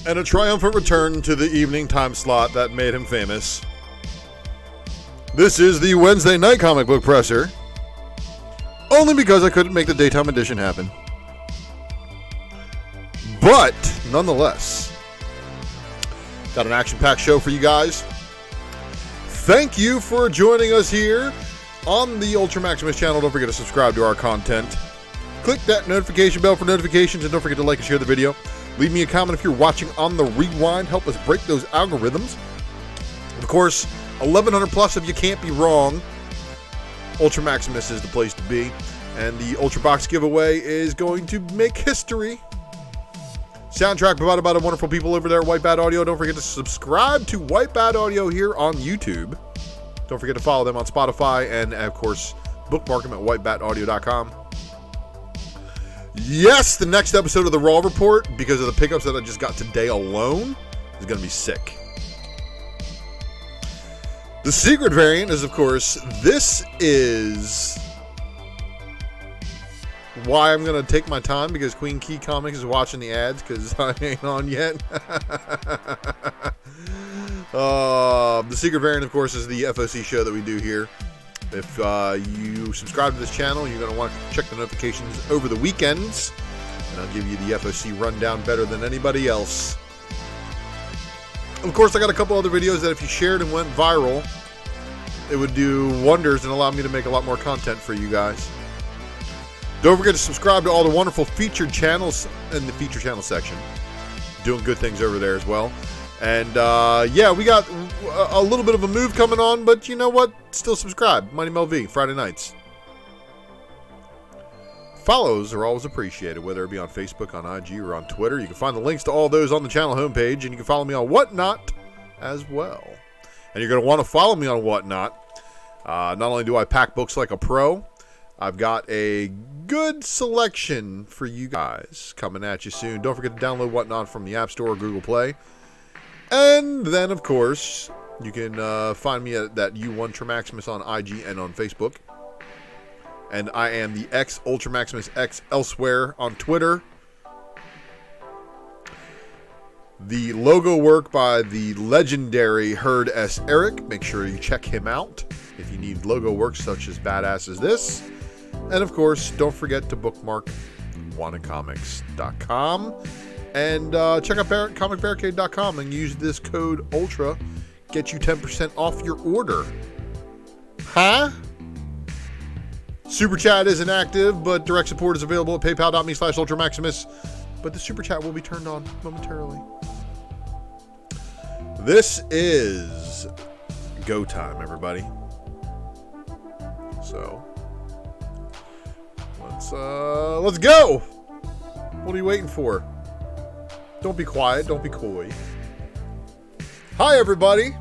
And a triumphant return to the evening time slot that made him famous. This is the Wednesday night comic book presser. Only because I couldn't make the daytime edition happen. But, nonetheless, got an action-packed show for you guys. Thank you for joining us here on the Ultra Maximus channel. Don't forget to subscribe to our content. Click that notification bell for notifications, and don't forget to like and share the video. Leave me a comment if you're watching on the rewind. Help us break those algorithms. Of course, 1100 plus if you can't be wrong. Ultra Maximus is the place to be. And the Ultra Box giveaway is going to make history. Soundtrack provided by the wonderful people over there at White Bat Audio. Don't forget to subscribe to White Bat Audio here on YouTube. Don't forget to follow them on Spotify and, of course, bookmark them at whitebataudio.com. Yes, the next episode of the Raw Report, because of the pickups that I just got today alone, is going to be sick. The secret variant is, of course, this is why I'm going to take my time, because Queen Key Comics is watching the ads because I ain't on yet. The secret variant, of course, is the FOC show that we do here. If you subscribe to this channel, you're going to want to check the notifications over the weekends, and I'll give you the FOC rundown better than anybody else. Of course, I got a couple other videos that if you shared and went viral, it would do wonders and allow me to make a lot more content for you guys. Don't forget to subscribe to all the wonderful featured channels in the feature channel section. Doing good things over there as well. And yeah, we got a little bit of a move coming on, but you know what? Still subscribe. Mighty Mel V, Friday nights. Follows are always appreciated, whether it be on Facebook, on IG, or on Twitter. You can find the links to all those on the channel homepage, and you can follow me on Whatnot as well. And you're going to want to follow me on Whatnot. Not only do I pack books like a pro, I've got a good selection for you guys coming at you soon. Don't forget to download Whatnot from the App Store or Google Play. And then, of course, you can find me at that ULTRA MAXIMUS on IG and on Facebook. And I am the Ultra Maximus X elsewhere on Twitter. The logo work by the legendary Herd S. Eric. Make sure you check him out if you need logo work such as badass as this. And of course, don't forget to bookmark wantedcomics.com and check out comicbarricade.com and use this code ULTRA. Get you 10% off your order. Huh? Super Chat isn't active, but direct support is available at paypal.me/UltraMaximus. But the Super Chat will be turned on momentarily. This is go time, everybody. So let's go. What are you waiting for? Don't be quiet. Don't be coy. Hi, everybody.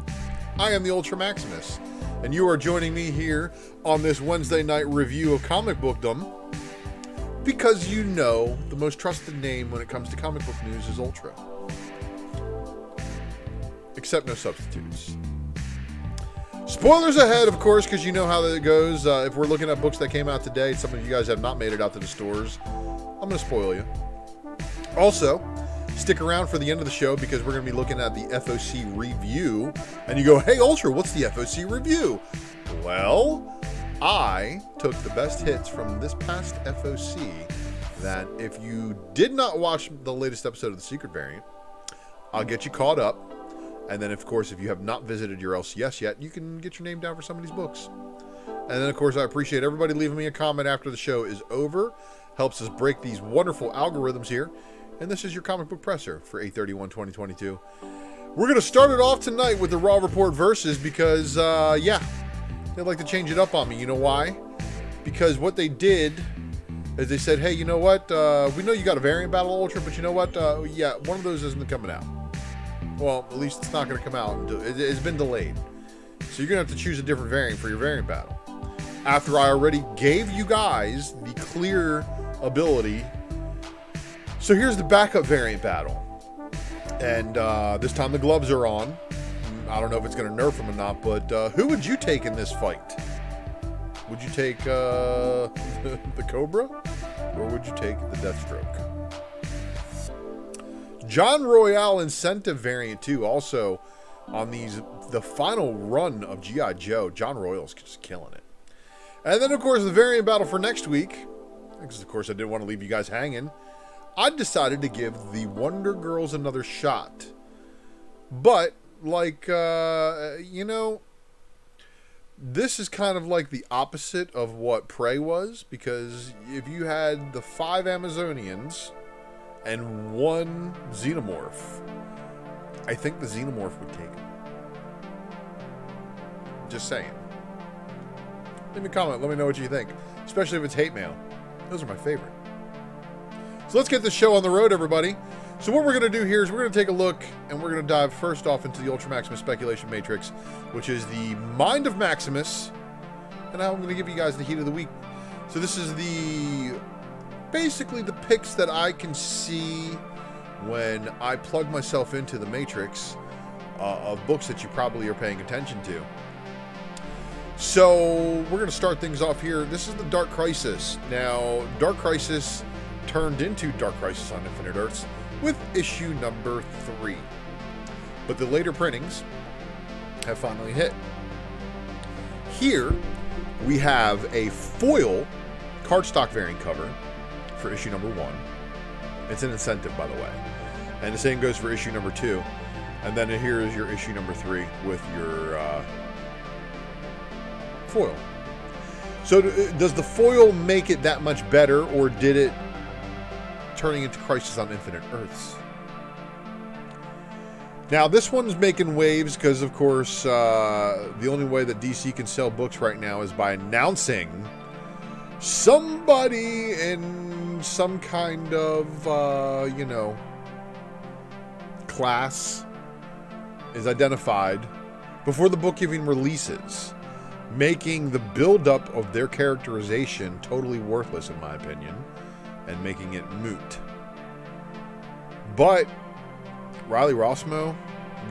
I am the Ultra Maximus, and you are joining me here on this Wednesday night review of Comic Bookdom, because you know the most trusted name when it comes to comic book news is Ultra. Except no substitutes. Spoilers ahead, of course, because you know how that goes. If we're looking at books that came out today, some of you guys have not made it out to the stores, I'm going to spoil you. Also, stick around for the end of the show, because we're going to be looking at the FOC review. And you go, hey, Ultra, what's the FOC review? Well, I took the best hits from this past FOC that if you did not watch the latest episode of The Secret Variant, I'll get you caught up. And then, of course, if you have not visited your LCS yet, you can get your name down for some of these books. And then, of course, I appreciate everybody leaving me a comment after the show is over. Helps us break these wonderful algorithms here. And this is your comic book presser for 8/31/2022. We're going to start it off tonight with the Raw Report versus, because, yeah, they like to change it up on me. You know why? Because what they did is they said, hey, you know what? We know you got a variant battle, Ultra, but you know what? Yeah, one of those isn't coming out. Well, at least it's not going to come out. It's been delayed. So you're going to have to choose a different variant for your variant battle. After I already gave you guys the clear ability. So here's the backup variant battle. And this time the gloves are on. I don't know if it's going to nerf them or not, but who would you take in this fight? Would you take the Cobra? Or would you take the Deathstroke? John Royale incentive variant too. Also on the final run of G.I. Joe, John Royale's just killing it. And then of course the variant battle for next week, because of course I didn't want to leave you guys hanging, I decided to give the Wonder Girls another shot. But like this is kind of like the opposite of what Prey was, because if you had the 5 Amazonians and 1 Xenomorph, I think the Xenomorph would take it. Just saying. Leave me a comment. Let me know what you think. Especially if it's hate mail. Those are my favorite. So let's get this show on the road, everybody. So what we're going to do here is we're going to take a look, and we're going to dive first off into the Ultra Maximus Speculation Matrix, which is the Mind of Maximus. And now I'm going to give you guys the heat of the week. So this is basically the picks that I can see when I plug myself into the Matrix of books that you probably are paying attention to. So we're going to start things off here. This is the Dark Crisis. Now, Dark Crisis turned into Dark Crisis on Infinite Earths with issue number 3. But the later printings have finally hit. Here we have a foil cardstock variant cover for issue number 1. It's an incentive, by the way. And the same goes for issue number 2. And then here is your issue number 3 with your foil. So does the foil make it that much better, or did it turning into Crisis on Infinite Earths? Now this one's making waves because, of course, the only way that DC can sell books right now is by announcing somebody in some kind of, class is identified before the book even releases, making the build-up of their characterization totally worthless, in my opinion, and making it moot. But Riley Rossmo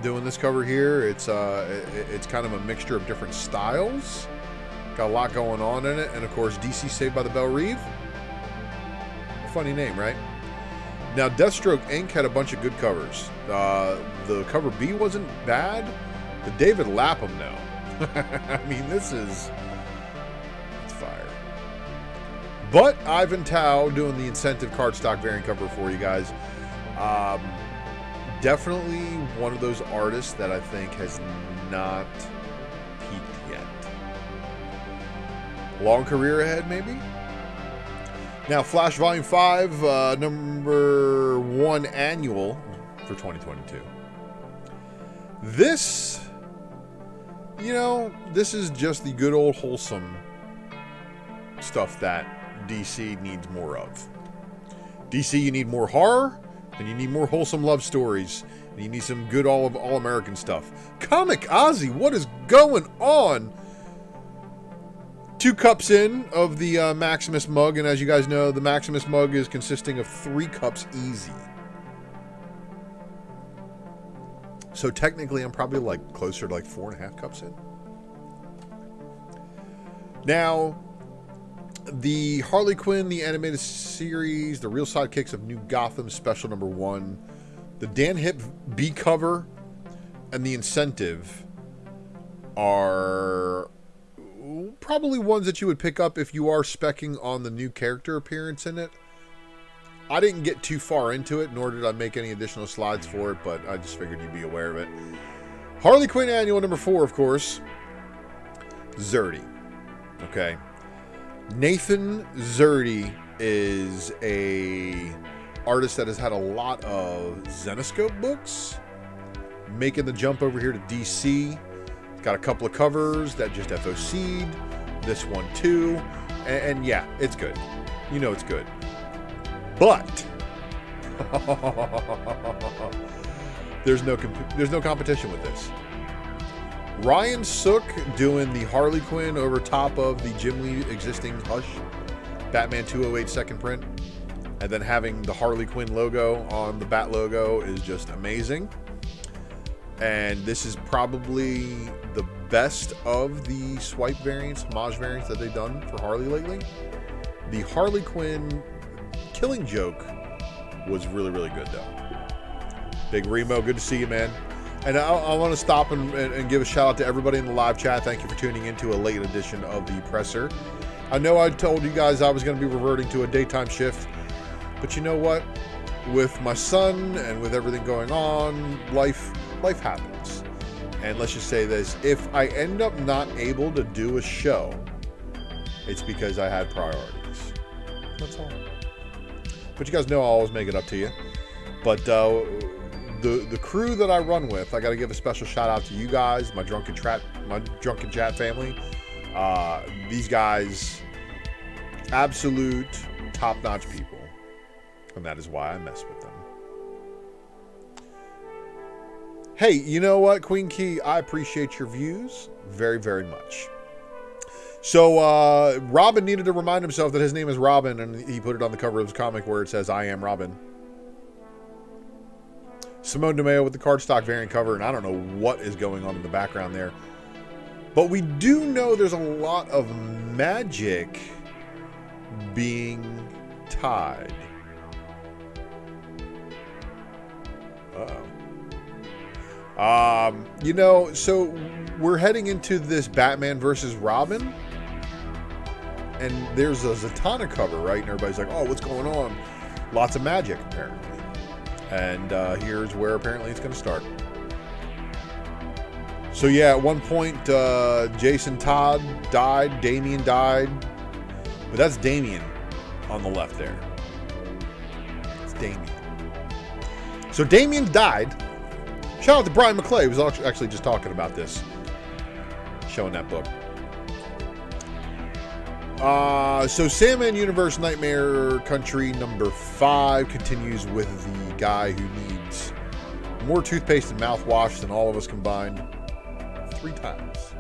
doing this cover here, it's kind of a mixture of different styles. Got a lot going on in it, and of course DC Saved by the Belle Reve. Funny name, right? Now Deathstroke Inc. had a bunch of good covers. The cover B wasn't bad. The David Lapham though. I mean, it's fire. But Ivan Tao doing the incentive cardstock variant cover for you guys. Definitely one of those artists that I think has not peaked yet. Long career ahead, maybe? Now, Flash Volume 5, number 1 annual for 2022. This, this is just the good old wholesome stuff that DC needs more of. DC, you need more horror, and you need more wholesome love stories, and you need some good all-American stuff. Comic Ozzy, what is going on? 2 cups in of the Maximus mug, and as you guys know, the Maximus mug is consisting of 3 cups easy. So technically, I'm probably closer to 4.5 cups in. Now, the Harley Quinn, the animated series, the Real Sidekicks of New Gotham special number 1, the Dan Hip B cover, and the incentive are probably ones that you would pick up if you are speccing on the new character appearance in it. I didn't get too far into it, nor did I make any additional slides for it, but I just figured you'd be aware of it. Harley Quinn Annual number 4, of course. Zerdy. Okay. Nathan Zerdy is a artist that has had a lot of Zenescope books, making the jump over here to DC. Got a couple of covers that just FOC'd. This one too. And yeah, it's good. It's good. But there's no competition with this. Ryan Sook doing the Harley Quinn over top of the Jim Lee existing Hush Batman 208 second print, and then having the Harley Quinn logo on the Bat logo is just amazing. And this is probably the best of the swipe variants, homage variants that they've done for Harley lately. The Harley Quinn Killing Joke was really, really good though. Big Remo, good to see you, man. And I want to stop and give a shout out to everybody in the live chat. Thank you for tuning into a late edition of the Presser. I know I told you guys I was going to be reverting to a daytime shift, but you know what? With my son and with everything going on, life happens. And let's just say this, if I end up not able to do a show, it's because I had priorities. That's all. But you guys know I'll always make it up to you. But the crew that I run with, I got to give a special shout out to you guys, my drunken chat family. These guys, absolute top-notch people, and that is why I mess with them. Hey, you know what, Queen Key? I appreciate your views very, very much. So, Robin needed to remind himself that his name is Robin, and he put it on the cover of his comic where it says, I am Robin. Simone DeMeo with the cardstock variant cover, and I don't know what is going on in the background there. But we do know there's a lot of magic being tied. Uh-oh. You know, so we're heading into this Batman versus Robin. And there's a Zatanna cover, right? And everybody's like, oh, what's going on? Lots of magic, apparently. And here's where apparently it's going to start. So yeah, at one point, Jason Todd died, Damian died. But that's Damian on the left there. It's Damian. So Damian died. Shout out to Brian McClay, who was actually just talking about this. Showing that book. So Sandman Universe Nightmare Country number 5 continues with the guy who needs more toothpaste and mouthwash than all of us combined 3 times.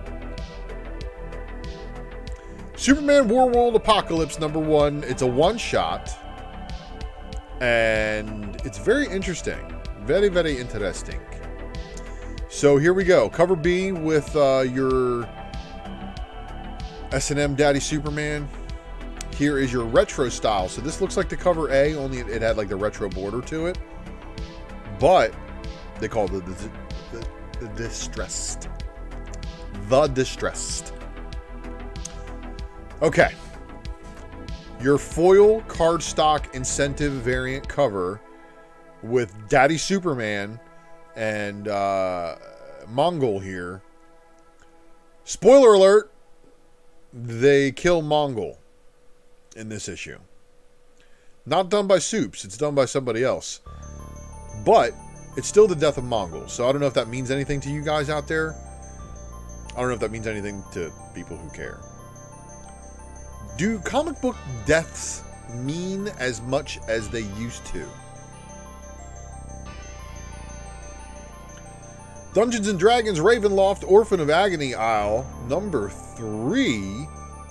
Superman Warworld Apocalypse number 1. It's a one-shot. And it's very interesting. Very, very interesting. So here we go. Cover B with your S&M Daddy Superman. Here is your retro style. So this looks like the cover A, only it had like the retro border to it. But they call it the distressed. The distressed. Okay. Your foil cardstock incentive variant cover with Daddy Superman and Mongol here. Spoiler alert. They kill Mongol in this issue. Not done by Soups. It's done by somebody else. But it's still the death of Mongol. So I don't know if that means anything to you guys out there. I don't know if that means anything to people who care. Do comic book deaths mean as much as they used to? Dungeons & Dragons Ravenloft Orphan of Agony Isle number 3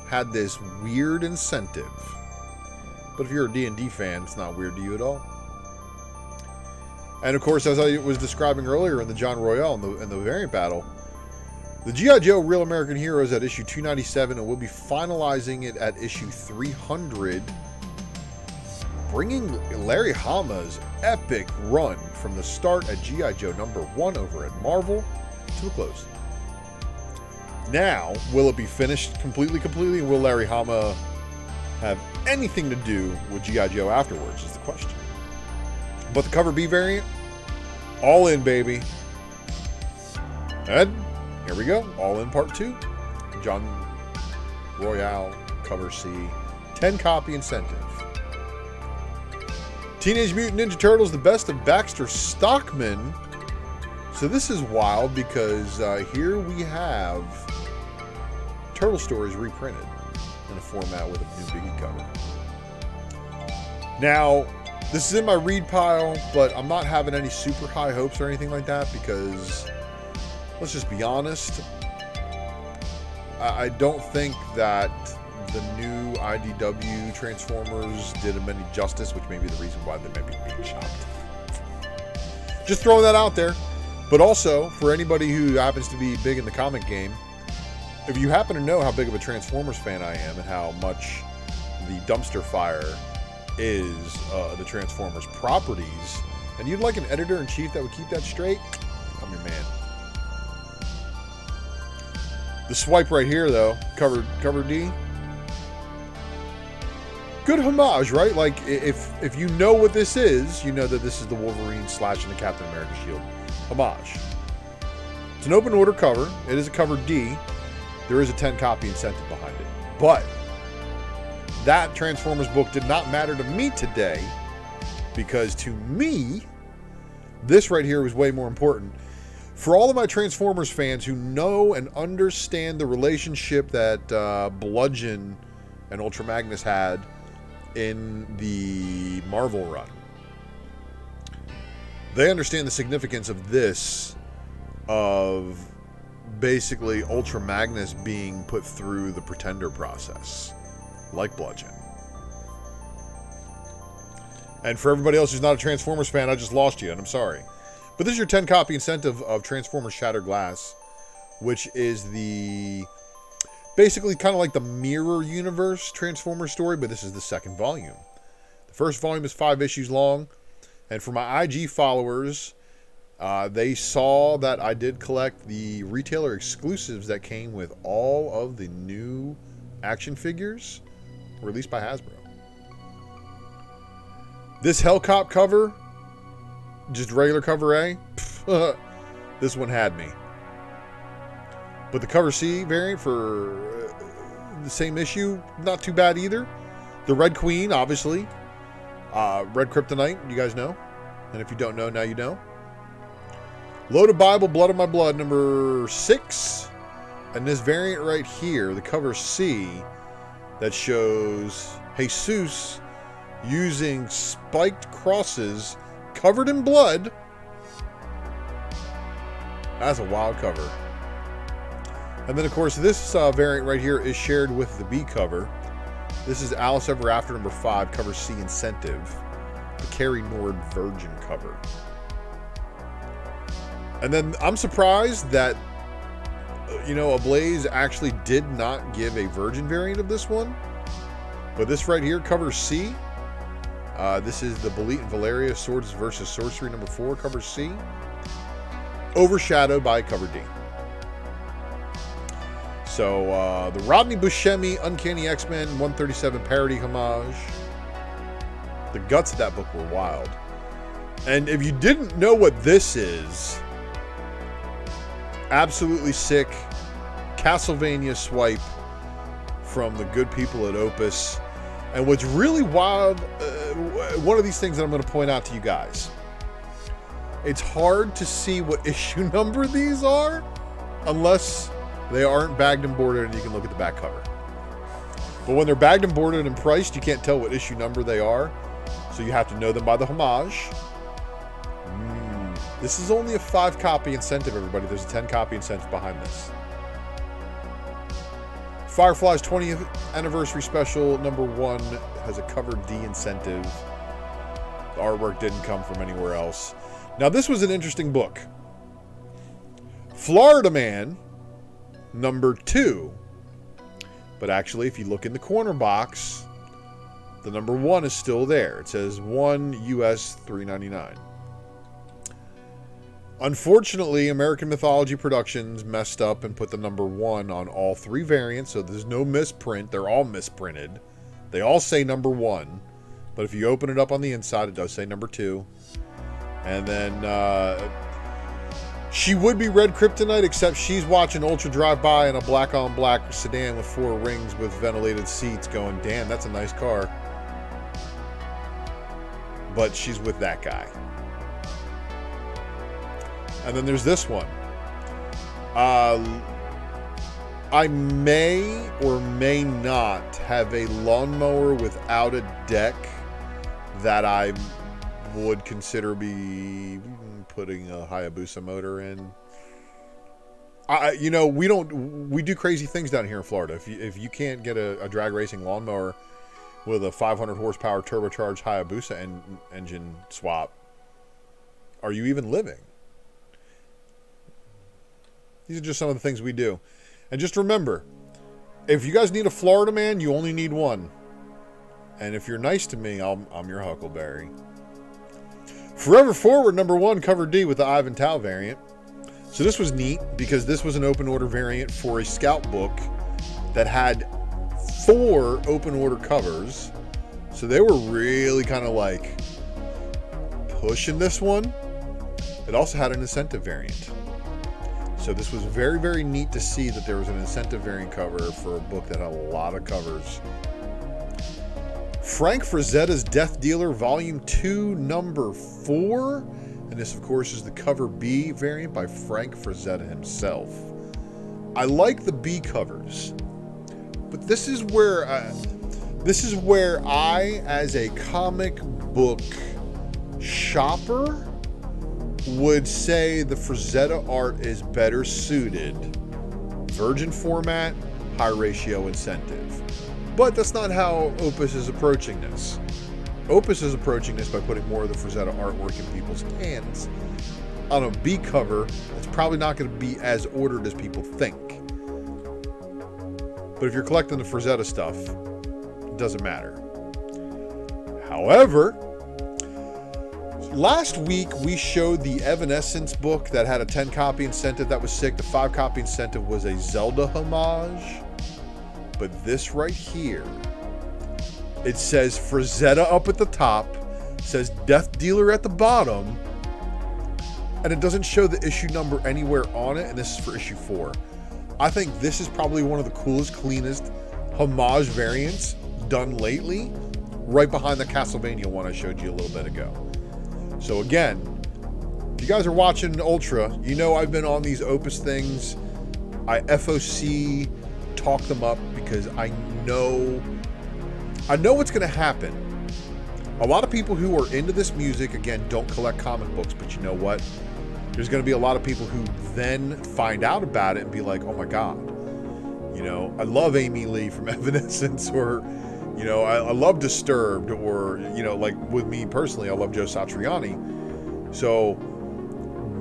had this weird incentive. But if you're a D&D fan, it's not weird to you at all. And of course, as I was describing earlier in the John Royale and the variant battle, the G.I. Joe Real American Heroes at issue 297, and we'll be finalizing it at issue 300, bringing Larry Hama's epic run from the start at G.I. Joe number 1 over at Marvel to a close. Now, will it be finished completely, and will Larry Hama have anything to do with G.I. Joe afterwards is the question. But the cover B variant, all in, baby. And here we go, all in part 2. John Royale, cover C, 10 copy incentive. Teenage Mutant Ninja Turtles, the best of Baxter Stockman. So this is wild because here we have Turtle Stories reprinted in a format with a new Biggie cover. Now, this is in my read pile, but I'm not having any super high hopes or anything like that because, let's just be honest, I don't think that the new IDW Transformers did them any justice, which may be the reason why they may be being shopped. Just throwing that out there. But also, for anybody who happens to be big in the comic game, if you happen to know how big of a Transformers fan I am and how much the dumpster fire is the Transformers properties, and you'd like an editor-in-chief that would keep that straight, I'm your man. The swipe right here, though, cover D. Good homage, right? Like, if you know what this is, you know that this is the Wolverine slashing the Captain America shield. Homage. It's an open order cover. It is a cover D. There is a 10 copy incentive behind it. But that Transformers book did not matter to me today, because to me, this right here was way more important. For all of my Transformers fans who know and understand the relationship that Bludgeon and Ultra Magnus had in the Marvel run, they understand the significance of this, of basically Ultra Magnus being put through the Pretender process, like Bludgeon. And for everybody else who's not a Transformers fan, I just lost you, and I'm sorry. But this is your 10 copy incentive of Transformers Shattered Glass, which is the basically kind of like the mirror universe Transformers story, but this is the second volume. The first volume is 5 issues long, and for my IG followers, they saw that I did collect the retailer exclusives that came with all of the new action figures released by Hasbro. This Hellcop cover, just regular cover A, this one had me. But the cover C variant for the same issue, not too bad either. The Red Queen, obviously. Red Kryptonite, you guys know. And if you don't know, now you know. Loaded Bible, Blood of My Blood, number 6. And this variant right here, the cover C, that shows Jesus using spiked crosses covered in blood. That's a wild cover. And then, of course, this variant right here is shared with the B cover. This is Alice Ever After number 5, cover C incentive. The Carrie Nord Virgin cover. And then I'm surprised that, Ablaze actually did not give a Virgin variant of this one. But this right here, cover C. This is the Belit and Valeria Swords vs. Sorcery number 4, cover C. Overshadowed by cover D. So, the Rodney Buscemi Uncanny X-Men 137 parody homage. The guts of that book were wild. And if you didn't know what this is, absolutely sick Castlevania swipe from the good people at Opus. And what's really wild, one of these things that I'm going to point out to you guys, it's hard to see what issue number these are unless they aren't bagged and boarded and you can look at the back cover. But when they're bagged and boarded and priced, you can't tell what issue number they are, so you have to know them by the homage. This is only a 5 copy incentive, everybody. There's a 10 copy incentive behind this. Firefly's 20th anniversary special number 1 has a cover D incentive. The artwork didn't come from anywhere else. Now, this was an interesting book. Florida Man number 2. But actually, if you look in the corner box, the number 1 is still there. It says 1 US $3.99. Unfortunately, American Mythology Productions messed up and put the number 1 on all 3 variants, so there's no misprint. They're all misprinted. They all say number 1, but if you open it up on the inside, it does say number 2. And then she would be Red Kryptonite, except she's watching Ultra drive by in a black-on-black sedan with 4 rings with ventilated seats going, damn, that's a nice car. But she's with that guy. And then there's this one. I may or may not have a lawnmower without a deck that I would consider be putting a Hayabusa motor in. We do crazy things down here in Florida. If you can't get a drag racing lawnmower with a 500 horsepower turbocharged Hayabusa engine swap, are you even living? These are just some of the things we do. And just remember, if you guys need a Florida Man, you only need one. And if you're nice to me, I'm your Huckleberry. Forever Forward number 1, cover D with the Ivan Tao variant. So this was neat because this was an open order variant for a Scout book that had 4 open order covers. So they were really kind of like pushing this one. It also had an incentive variant. So this was very, very neat to see that there was an incentive variant cover for a book that had a lot of covers. Frank Frazetta's Death Dealer Volume 2, number 4. And this, of course, is the cover B variant by Frank Frazetta himself. I like the B covers. But this is where I, as a comic book shopper, would say the Frazetta art is better suited. Virgin format, high ratio incentive. But that's not how Opus is approaching this. Opus is approaching this by putting more of the Frazetta artwork in people's hands on a B cover that's probably not going to be as ordered as people think. But if you're collecting the Frazetta stuff, it doesn't matter. However, last week we showed the Evanescence book that had a 10 copy incentive. That was sick. The 5 copy incentive was a Zelda homage. But this right here, it says Frazetta up at the top, says Death Dealer at the bottom, and it doesn't show the issue number anywhere on it, and this is for issue 4. I think this is probably one of the coolest, cleanest homage variants done lately, right behind the Castlevania one I showed you a little bit ago. So again, if you guys are watching Ultra, you know I've been on these Opus things. I FOC talk them up because I know what's going to happen. A lot of people who are into this music, again, don't collect comic books, but you know what? There's going to be a lot of people who then find out about it and be like, oh my God, you know, I love Amy Lee from Evanescence, or, you know, I love Disturbed, or, you know, like with me personally, I love Joe Satriani. So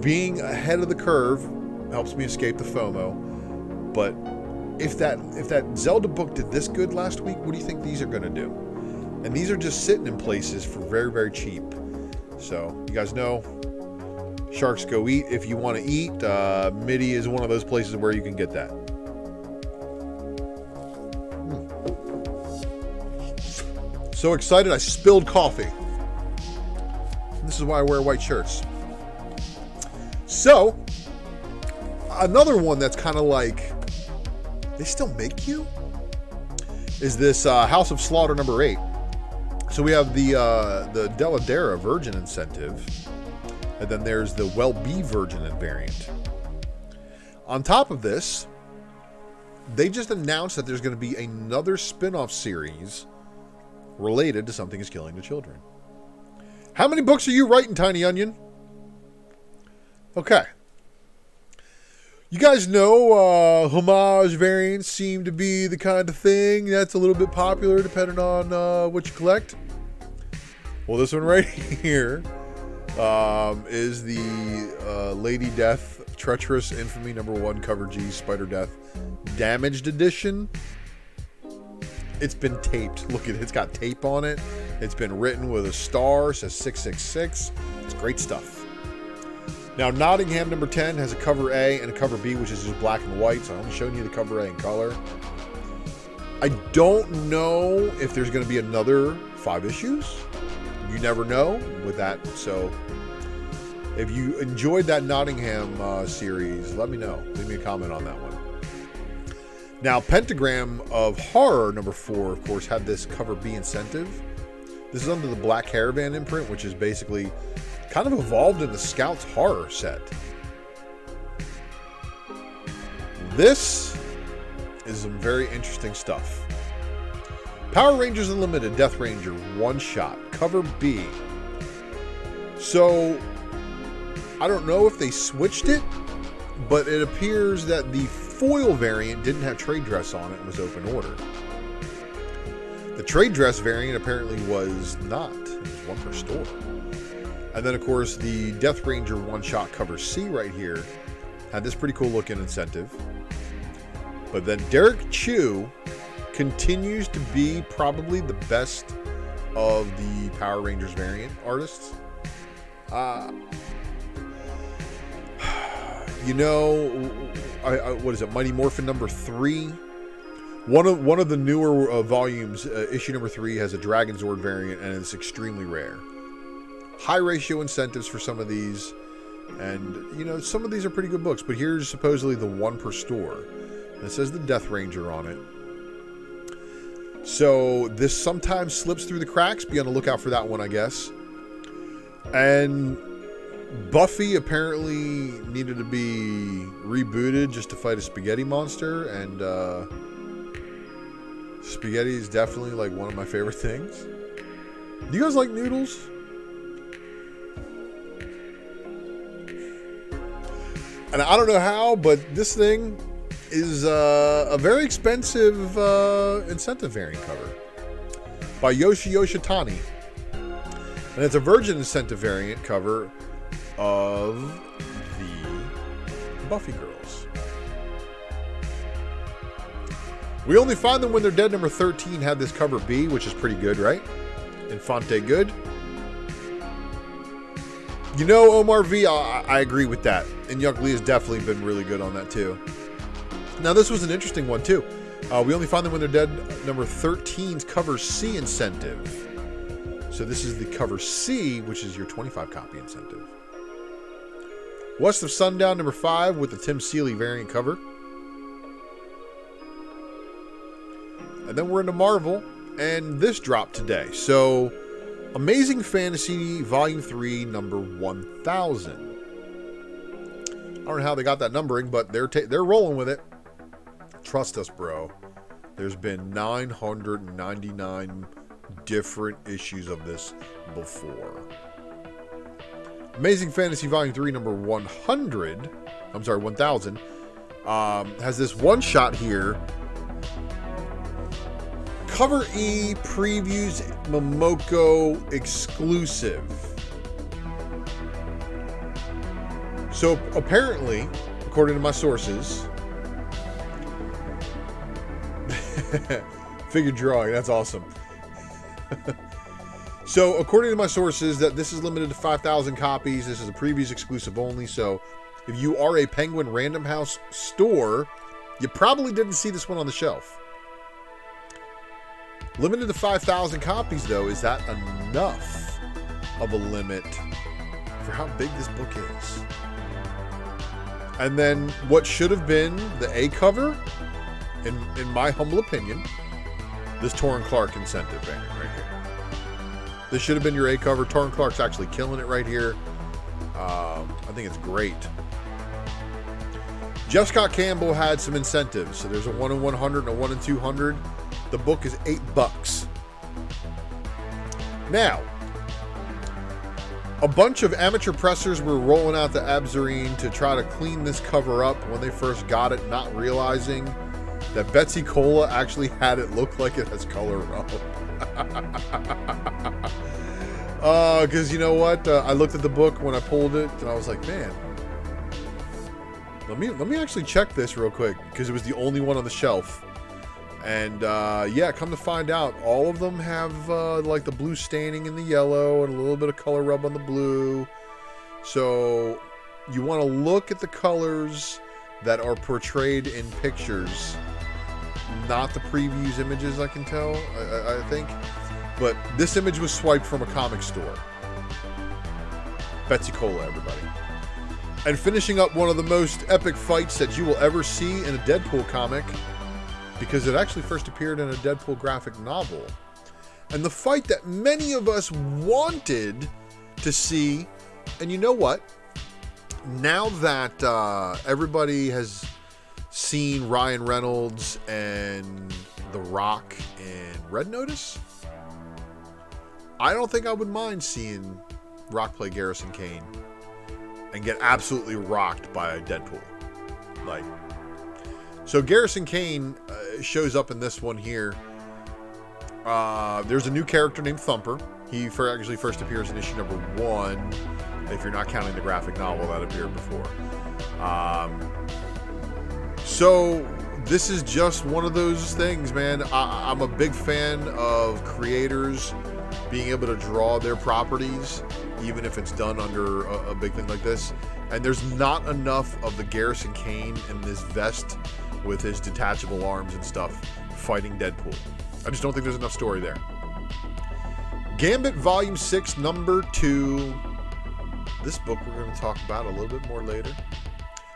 being ahead of the curve helps me escape the FOMO. But if that Zelda book did this good last week, what do you think these are going to do? And these are just sitting in places for very, very cheap. So you guys know, Sharks Go Eat. If you want to eat, MIDI is one of those places where you can get that. So excited, I spilled coffee. This is why I wear white shirts. So, another one that's kind of like, they still make you? Is this House of Slaughter number 8. So we have the Deladera Virgin incentive. And then there's the Well-Be Virgin variant. On top of this, they just announced that there's going to be another spin-off series related to Something is Killing the Children. How many books are you writing, Tiny Onion? Okay. You guys know homage variants seem to be the kind of thing that's a little bit popular depending on what you collect. Well, this one right here is the Lady Death Treacherous Infamy number 1 cover G Spider Death Damaged Edition. It's been taped. Look at it. It's got tape on it. It's been written with a star. It says 666. It's great stuff. Now, Nottingham number 10 has a cover A and a cover B, which is just black and white. So I'm only showing you the cover A in color. I don't know if there's going to be another 5 issues. You never know with that. So if you enjoyed that Nottingham series, let me know. Leave me a comment on that one. Now, Pentagram of Horror number 4, of course, had this cover B incentive. This is under the Black Caravan imprint, which is basically kind of evolved in the Scouts horror set. This is some very interesting stuff. Power Rangers Unlimited Death Ranger one shot, cover B. So, I don't know if they switched it, but it appears that the foil variant didn't have trade dress on it and was open order. The trade dress variant apparently was not. It was one per store. And then, of course, the Death Ranger one-shot cover C right here had this pretty cool looking incentive. But then Derek Chu continues to be probably the best of the Power Rangers variant artists. You know, what is it? Mighty Morphin number 3. One of the newer volumes, issue number 3, has a Dragon Zord variant, and it's extremely rare. High ratio incentives for some of these, and you know, some of these are pretty good books. But here's supposedly the one per store. And it says the Death Ranger on it. So this sometimes slips through the cracks. Be on the lookout for that one, I guess. And Buffy apparently needed to be rebooted just to fight a spaghetti monster, and spaghetti is definitely like one of my favorite things. Do you guys like noodles? And I don't know how, but this thing is a very expensive incentive variant cover by Yoshi Yoshitani. And it's a Virgin incentive variant cover of the Buffy girls. We Only Find Them When They're Dead number 13 had this cover B, which is pretty good, right? Infante good. You know, Omar V, I agree with that. And Young Lee has definitely been really good on that too. Now this was an interesting one too. We Only Find Them When They're Dead number 13's cover C incentive. So this is the cover C, which is your 25 copy incentive. West of Sundown number 5 with the Tim Seeley variant cover. And then we're into Marvel, and this dropped today. So Amazing Fantasy Volume 3 number 1000. I don't know how they got that numbering, but they're rolling with it. Trust us, bro. There's been 999 different issues of this before. Amazing Fantasy Volume 3 number 1000 has this one shot here. Cover E previews Momoko exclusive. So apparently, according to my sources, figure drawing, that's awesome. So according to my sources, that this is limited to 5,000 copies. This is a previews exclusive only. So if you are a Penguin Random House store, you probably didn't see this one on the shelf. Limited to 5,000 copies, though. Is that enough of a limit for how big this book is? And then what should have been the A cover, in my humble opinion, this Torrin Clark incentive variant right here. This should have been your A cover. Torrin Clark's actually killing it right here. I think it's great. Jeff Scott Campbell had some incentives. So there's a 1 in 100 and a 1 in 200. The book is $8. Now, a bunch of amateur pressers were rolling out the Abzarine to try to clean this cover up when they first got it, not realizing that Betsy Cola actually had it look like it has color rub. Because you know what? I looked at the book when I pulled it, and I was like, man, let me actually check this real quick, because it was the only one on the shelf. And yeah, come to find out, all of them have like the blue staining in the yellow and a little bit of color rub on the blue. So you want to look at the colors that are portrayed in pictures, not the previews images, I can tell, I think. But this image was swiped from a comic store. Betsy Cola, everybody. And finishing up one of the most epic fights that you will ever see in a Deadpool comic, because it actually first appeared in a Deadpool graphic novel. And the fight that many of us wanted to see, and you know what? Now that everybody has seen Ryan Reynolds and The Rock in Red Notice, I don't think I would mind seeing Rock play Garrison Kane and get absolutely rocked by Deadpool. Like, so Garrison Kane shows up in this one here. There's a new character named Thumper. He actually first appears in issue number 1, if you're not counting the graphic novel that appeared before. So this is just one of those things, man. I'm a big fan of creators being able to draw their properties, even if it's done under a big thing like this. And there's not enough of the Garrison Kane in this vest with his detachable arms and stuff fighting Deadpool. I just don't think there's enough story there. Gambit Volume 6, Number 2. This book we're going to talk about a little bit more later.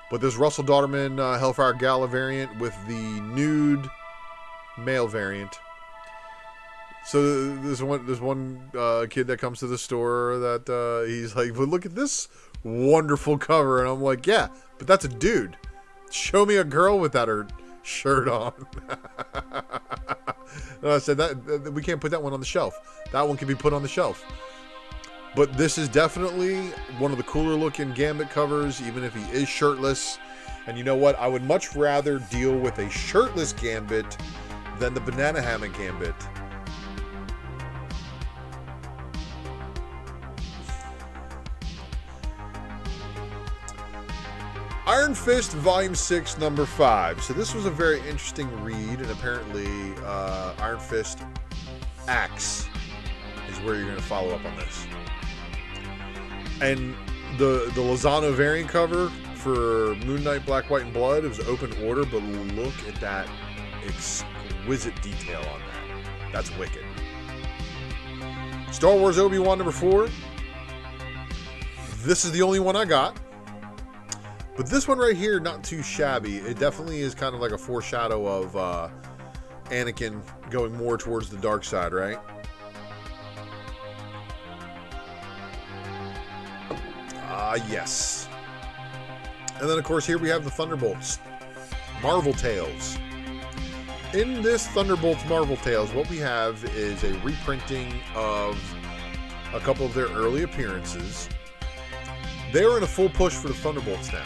But this Russell Dauterman Hellfire Gala variant with the nude male variant. So there's one kid that comes to the store that he's like, well, look at this wonderful cover. And I'm like, yeah, but that's a dude. Show me a girl with that shirt on. And I said that we can't put that one on the shelf. That one can be put on the shelf. But this is definitely one of the cooler looking Gambit covers, even if he is shirtless. And you know what? I would much rather deal with a shirtless Gambit than the banana hammock Gambit. Iron Fist Volume 6, Number 5. So this was a very interesting read, and apparently Iron Fist Axe is where you're going to follow up on this. And the Lozano variant cover for Moon Knight, Black, White, and Blood, it was open order, but look at that exquisite detail on that. That's wicked. Star Wars Obi-Wan Number 4. This is the only one I got. But this one right here, not too shabby. It definitely is kind of like a foreshadow of Anakin going more towards the dark side, right? Yes. And then, of course, here we have the Thunderbolts Marvel Tales. In this Thunderbolts Marvel Tales, what we have is a reprinting of a couple of their early appearances. They're in a full push for the Thunderbolts now.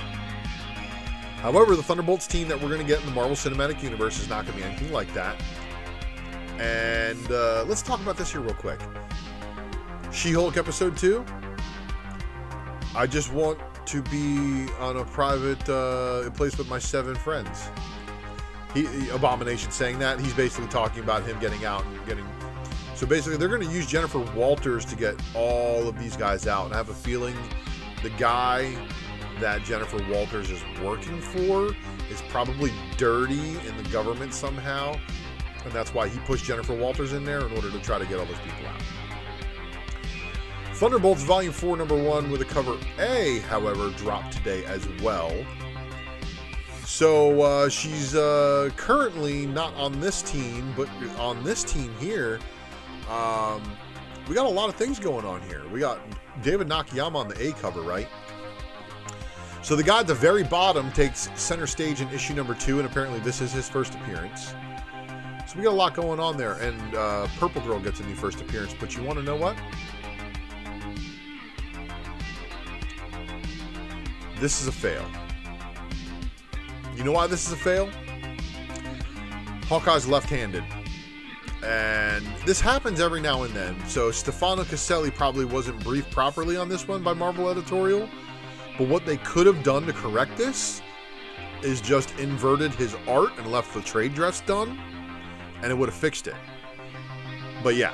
However, the Thunderbolts team that we're going to get in the Marvel Cinematic Universe is not going to be anything like that. And let's talk about this here real quick. She-Hulk Episode 2. I just want to be on a private place with my 7 friends. Abomination saying that. He's basically talking about him getting out and getting... So basically, they're going to use Jennifer Walters to get all of these guys out. And I have a feeling the guy that Jennifer Walters is working for is probably dirty in the government somehow. And that's why he pushed Jennifer Walters in there in order to try to get all those people out. Thunderbolts Volume 4, Number 1 with a cover A, however, dropped today as well. So she's currently not on this team, but on this team here, we got a lot of things going on here. We got David Nakayama on the A cover, right? So the guy at the very bottom takes center stage in issue number 2, and apparently this is his first appearance. So we got a lot going on there, and Purple Girl gets a new first appearance, but you want to know what? This is a fail. You know why this is a fail? Hawkeye's left-handed. And this happens every now and then. So Stefano Caselli probably wasn't briefed properly on this one by Marvel Editorial. But what they could have done to correct this is just inverted his art and left the trade dress done. And it would have fixed it. But yeah.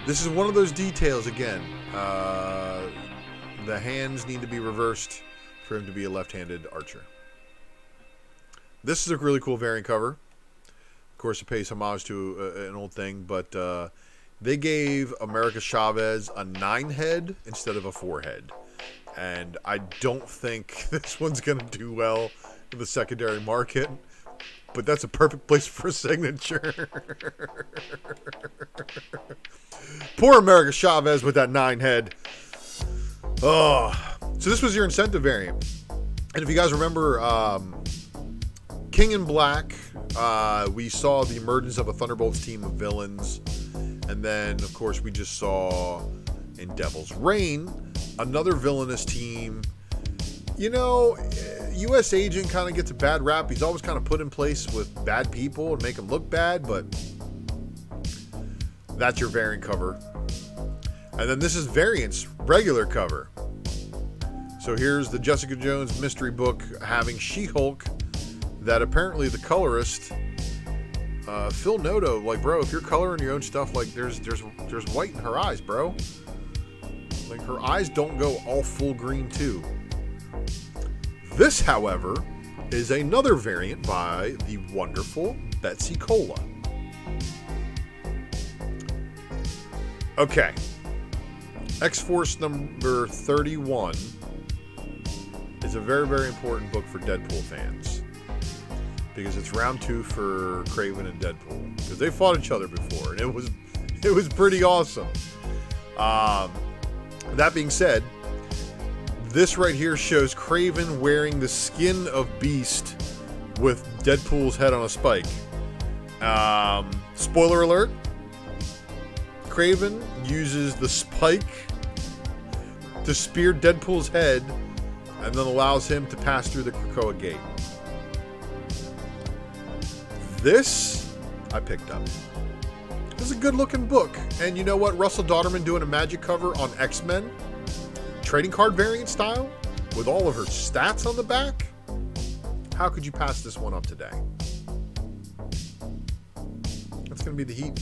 This is one of those details again. The hands need to be reversed for him to be a left-handed archer. This is a really cool variant cover. Of course, it pays homage to an old thing, but they gave America Chavez a 9-head instead of a 4-head. And I don't think this one's going to do well in the secondary market. But that's a perfect place for a signature. Poor America Chavez with that 9-head. Oh, so this was your incentive variant. And if you guys remember King in Black, we saw the emergence of a Thunderbolts team of villains. And then, of course, we just saw in Devil's Reign another villainous team. You know, U.S. Agent kind of gets a bad rap. He's always kind of put in place with bad people and make them look bad, but that's your variant cover. And then this is Variant's regular cover. So here's the Jessica Jones mystery book having She-Hulk that apparently the colorist Phil Noto, like, bro, if you're coloring your own stuff, like, there's white in her eyes, bro. Like, her eyes don't go all full green too. This, however, is another variant by the wonderful Betsy Cola. Okay. X-Force number 31 is a very, very important book for Deadpool fans. Because it's round 2 for Kraven and Deadpool. Because they fought each other before, and it was pretty awesome. That being said, this right here shows Kraven wearing the skin of Beast with Deadpool's head on a spike. Spoiler alert, Kraven uses the spike to spear Deadpool's head and then allows him to pass through the Krakoa gate. This I picked up. This is a good looking book. And you know what? Russell Dauterman doing a magic cover on X-Men. Trading card variant style. With all of her stats on the back. How could you pass this one up today? That's going to be the heat.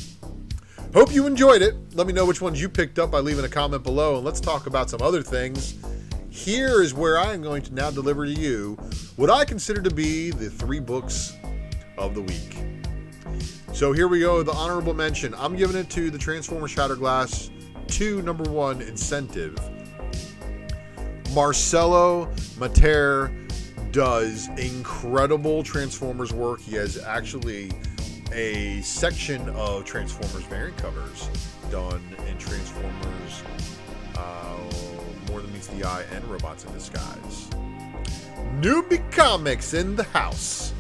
Hope you enjoyed it. Let me know which ones you picked up by leaving a comment below. And let's talk about some other things. Here is where I am going to now deliver to you what I consider to be the 3 books of the week. So here we go, the honorable mention. I'm giving it to the Transformers Shatterglass 2 #1 Incentive. Marcelo Mater does incredible Transformers work. He has actually a section of Transformers variant covers done in Transformers More Than Meets the Eye and Robots in Disguise. Newbie Comics in the house.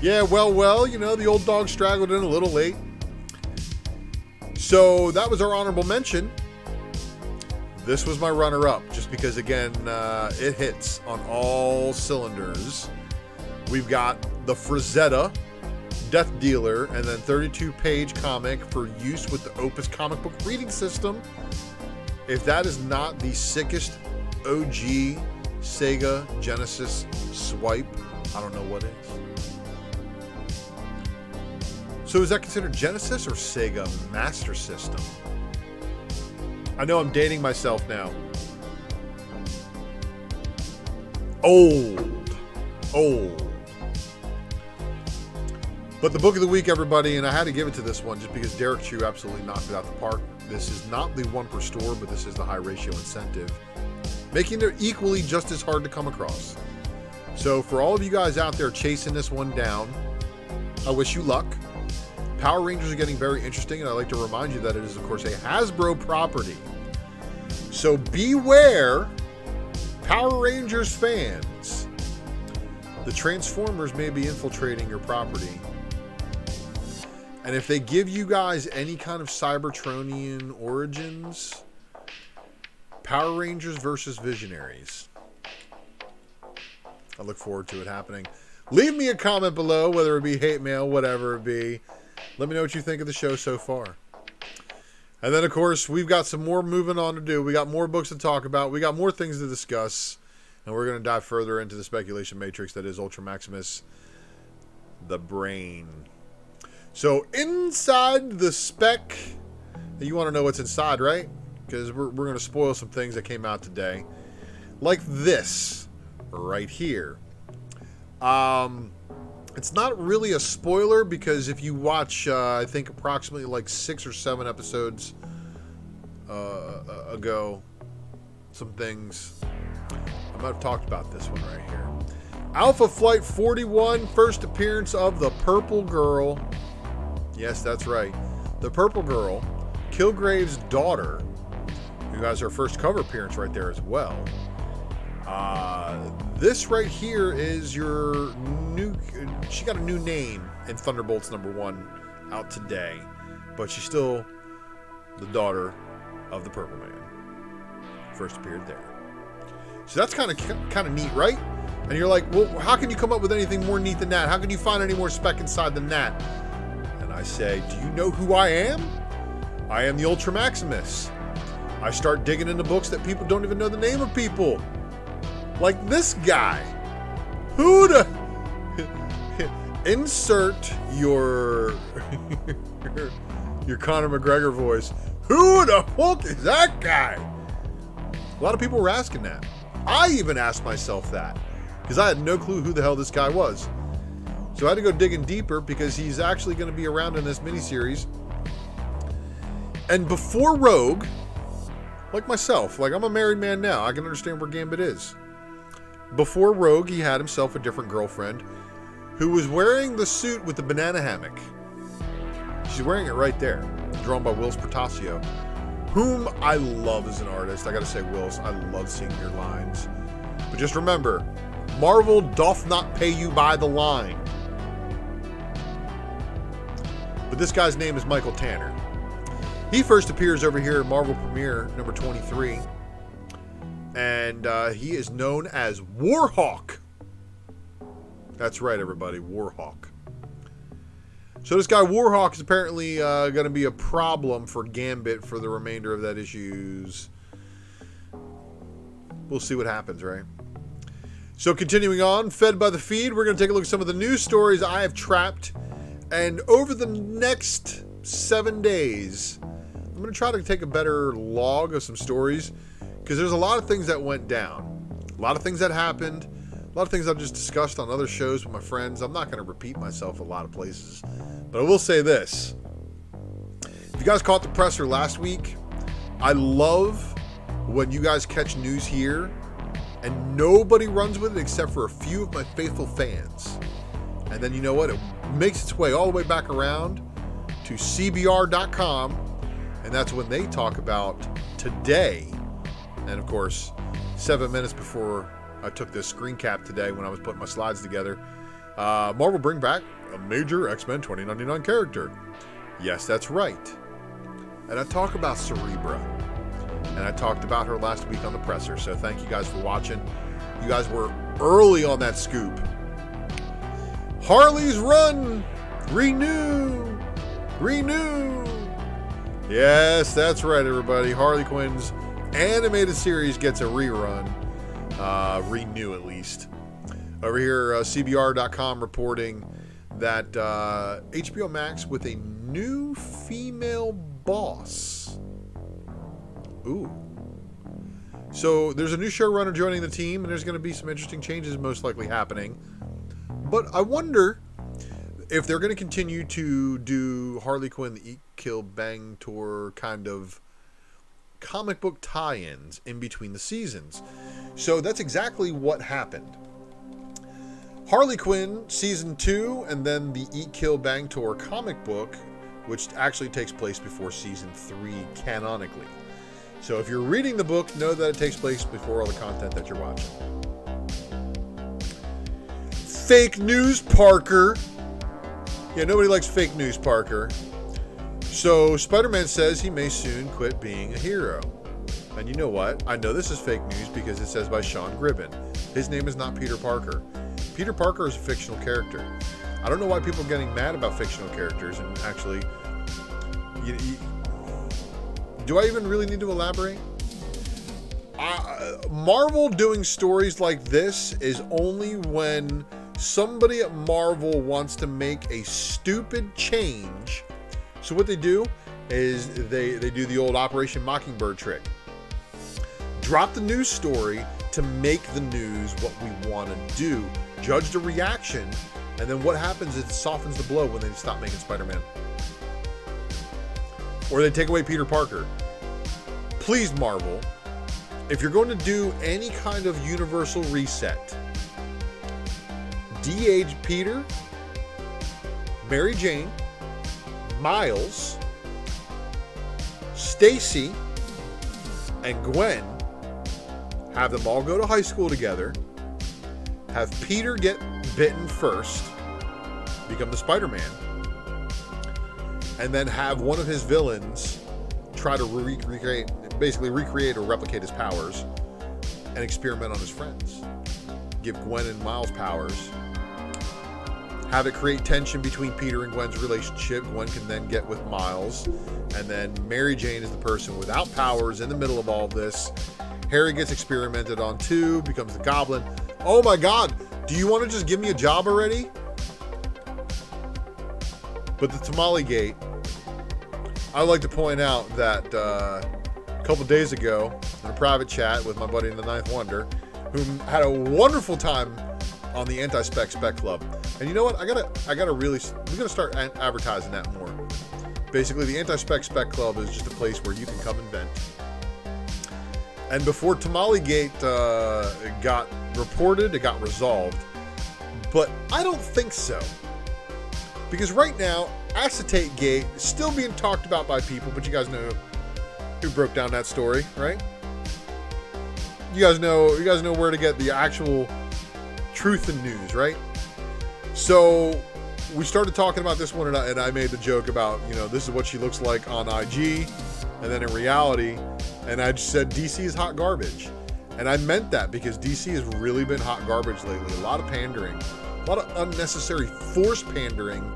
Yeah, well, you know, the old dog straggled in a little late. So that was our honorable mention. This was my runner-up, just because, again, it hits on all cylinders. We've got the Frazetta Death Dealer, and then 32-page comic for use with the Opus comic book reading system. If that is not the sickest OG Sega Genesis swipe, I don't know what is. So is that considered Genesis or Sega Master System? I know I'm dating myself now. Old. But the book of the week, everybody, and I had to give it to this one just because Derek Chew absolutely knocked it out the park. This is not the 1 per store, but this is the high ratio incentive, making it equally just as hard to come across. So for all of you guys out there chasing this one down, I wish you luck. Power Rangers are getting very interesting, and I'd like to remind you that it is, of course, a Hasbro property. So beware, Power Rangers fans. The Transformers may be infiltrating your property. And if they give you guys any kind of Cybertronian origins, Power Rangers versus Visionaries. I look forward to it happening. Leave me a comment below, whether it be hate mail, whatever it be. Let me know what you think of the show so far. And then, of course, we've got some more moving on to do. We got more books to talk about. We got more things to discuss. And we're going to dive further into the speculation matrix that is Ultra Maximus, the brain. So, inside the spec, you want to know what's inside, right? Because we're going to spoil some things that came out today. Like this, right here. It's not really a spoiler because if you watch, I think approximately like 6 or 7 episodes ago, some things, I might have talked about this one right here. Alpha Flight 41, first appearance of the Purple Girl. Yes, that's right. The Purple Girl, Kilgrave's daughter, who has her first cover appearance right there as well. This right here is your new... She got a new name in Thunderbolts #1 out today. But she's still the daughter of the Purple Man. First appeared there. So that's kind of neat, right? And you're like, well, how can you come up with anything more neat than that? How can you find any more spec inside than that? And I say, do you know who I am? I am the Ultra Maximus. I start digging into books that people don't even know the name of people. Like this guy. insert your your Conor McGregor voice. Who the fuck is that guy? A lot of people were asking that. I even asked myself that because I had no clue who the hell this guy was. So I had to go digging deeper because he's actually going to be around in this miniseries. And before Rogue, like myself, like I'm a married man now, I can understand where Gambit is. Before Rogue, he had himself a different girlfriend who was wearing the suit with the banana hammock. She's wearing it right there, drawn by Wills Portacio, whom I love as an artist. I gotta say, Wills, I love seeing your lines. But just remember, Marvel doth not pay you by the line. But this guy's name is Michael Tanner. He first appears over here in Marvel Premiere number 23. And he is known as Warhawk. That's right, everybody, Warhawk. So this guy Warhawk is apparently going to be a problem for Gambit for the remainder of that issues. We'll see what happens, right? So continuing on, fed by the feed, we're going to take a look at some of the news stories I have trapped. And over the next 7 days, I'm going to try to take a better log of some stories because there's a lot of things that went down. A lot of things that happened. A lot of things I've just discussed on other shows with my friends. I'm not going to repeat myself a lot of places. But I will say this. If you guys caught the presser last week, I love when you guys catch news here and nobody runs with it except for a few of my faithful fans. And then you know what? It makes its way all the way back around to CBR.com. And that's when they talk about today. And of course, 7 minutes before I took this screen cap today when I was putting my slides together, Marvel bring back a major X-Men 2099 character. Yes, that's right. And I talk about Cerebra. And I talked about her last week on the presser. So thank you guys for watching. You guys were early on that scoop. Harley's run! Renew! Renew! Yes, that's right, everybody. Harley Quinn's animated series gets a rerun. Renew, at least. Over here, CBR.com reporting that HBO Max with a new female boss. Ooh. So there's a new showrunner joining the team, and there's going to be some interesting changes most likely happening. But I wonder if they're going to continue to do Harley Quinn, the Eat, Kill, Bang Tour kind of comic book tie-ins in between the seasons. So that's exactly what happened. Harley Quinn Season 2 and then the Eat, Kill, Bang Tour comic book, which actually takes place before Season 3 canonically. So if you're reading the book, know that it takes place before all the content that you're watching. Fake news, Parker. Yeah, nobody likes fake news, Parker. So Spider-Man says he may soon quit being a hero. And you know what? I know this is fake news because it says by Sean Gribben. His name is not Peter Parker. Peter Parker is a fictional character. I don't know why people are getting mad about fictional characters. And actually, do I even really need to elaborate? Marvel doing stories like this is only when somebody at Marvel wants to make a stupid change. So what they do is they do the old Operation Mockingbird trick. Drop the news story to make the news what we want to do. Judge the reaction, and then what happens is it softens the blow when they stop making Spider-Man. Or they take away Peter Parker. Please, Marvel, if you're going to do any kind of universal reset, de-age Peter, Mary Jane, Miles, Stacy, and Gwen, have them all go to high school together, have Peter get bitten first, become the Spider-Man, and then have one of his villains try to recreate or replicate his powers and experiment on his friends. Give Gwen and Miles powers. Have it create tension between Peter and Gwen's relationship. Gwen can then get with Miles. And then Mary Jane is the person without powers in the middle of all of this. Harry gets experimented on too, becomes the Goblin. Oh my God, do you want to just give me a job already? But the Tamale Gate, I would like to point out that a couple days ago in a private chat with my buddy in the Ninth Wonder, who had a wonderful time on the Anti-Spec Spec Club. And you know what? we gotta start advertising that more. Basically, the Anti-Spec Spec Club is just a place where you can come and vent. And before Tamale Gate got reported, it got resolved. But I don't think so. Because right now, Acetate Gate is still being talked about by people, but you guys know who broke down that story, right? You guys know where to get the actual truth and news, right? So we started talking about this one, and I made the joke about, this is what she looks like on IG, and then in reality, and I just said DC is hot garbage. And I meant that because DC has really been hot garbage lately. A lot of pandering, a lot of unnecessary forced pandering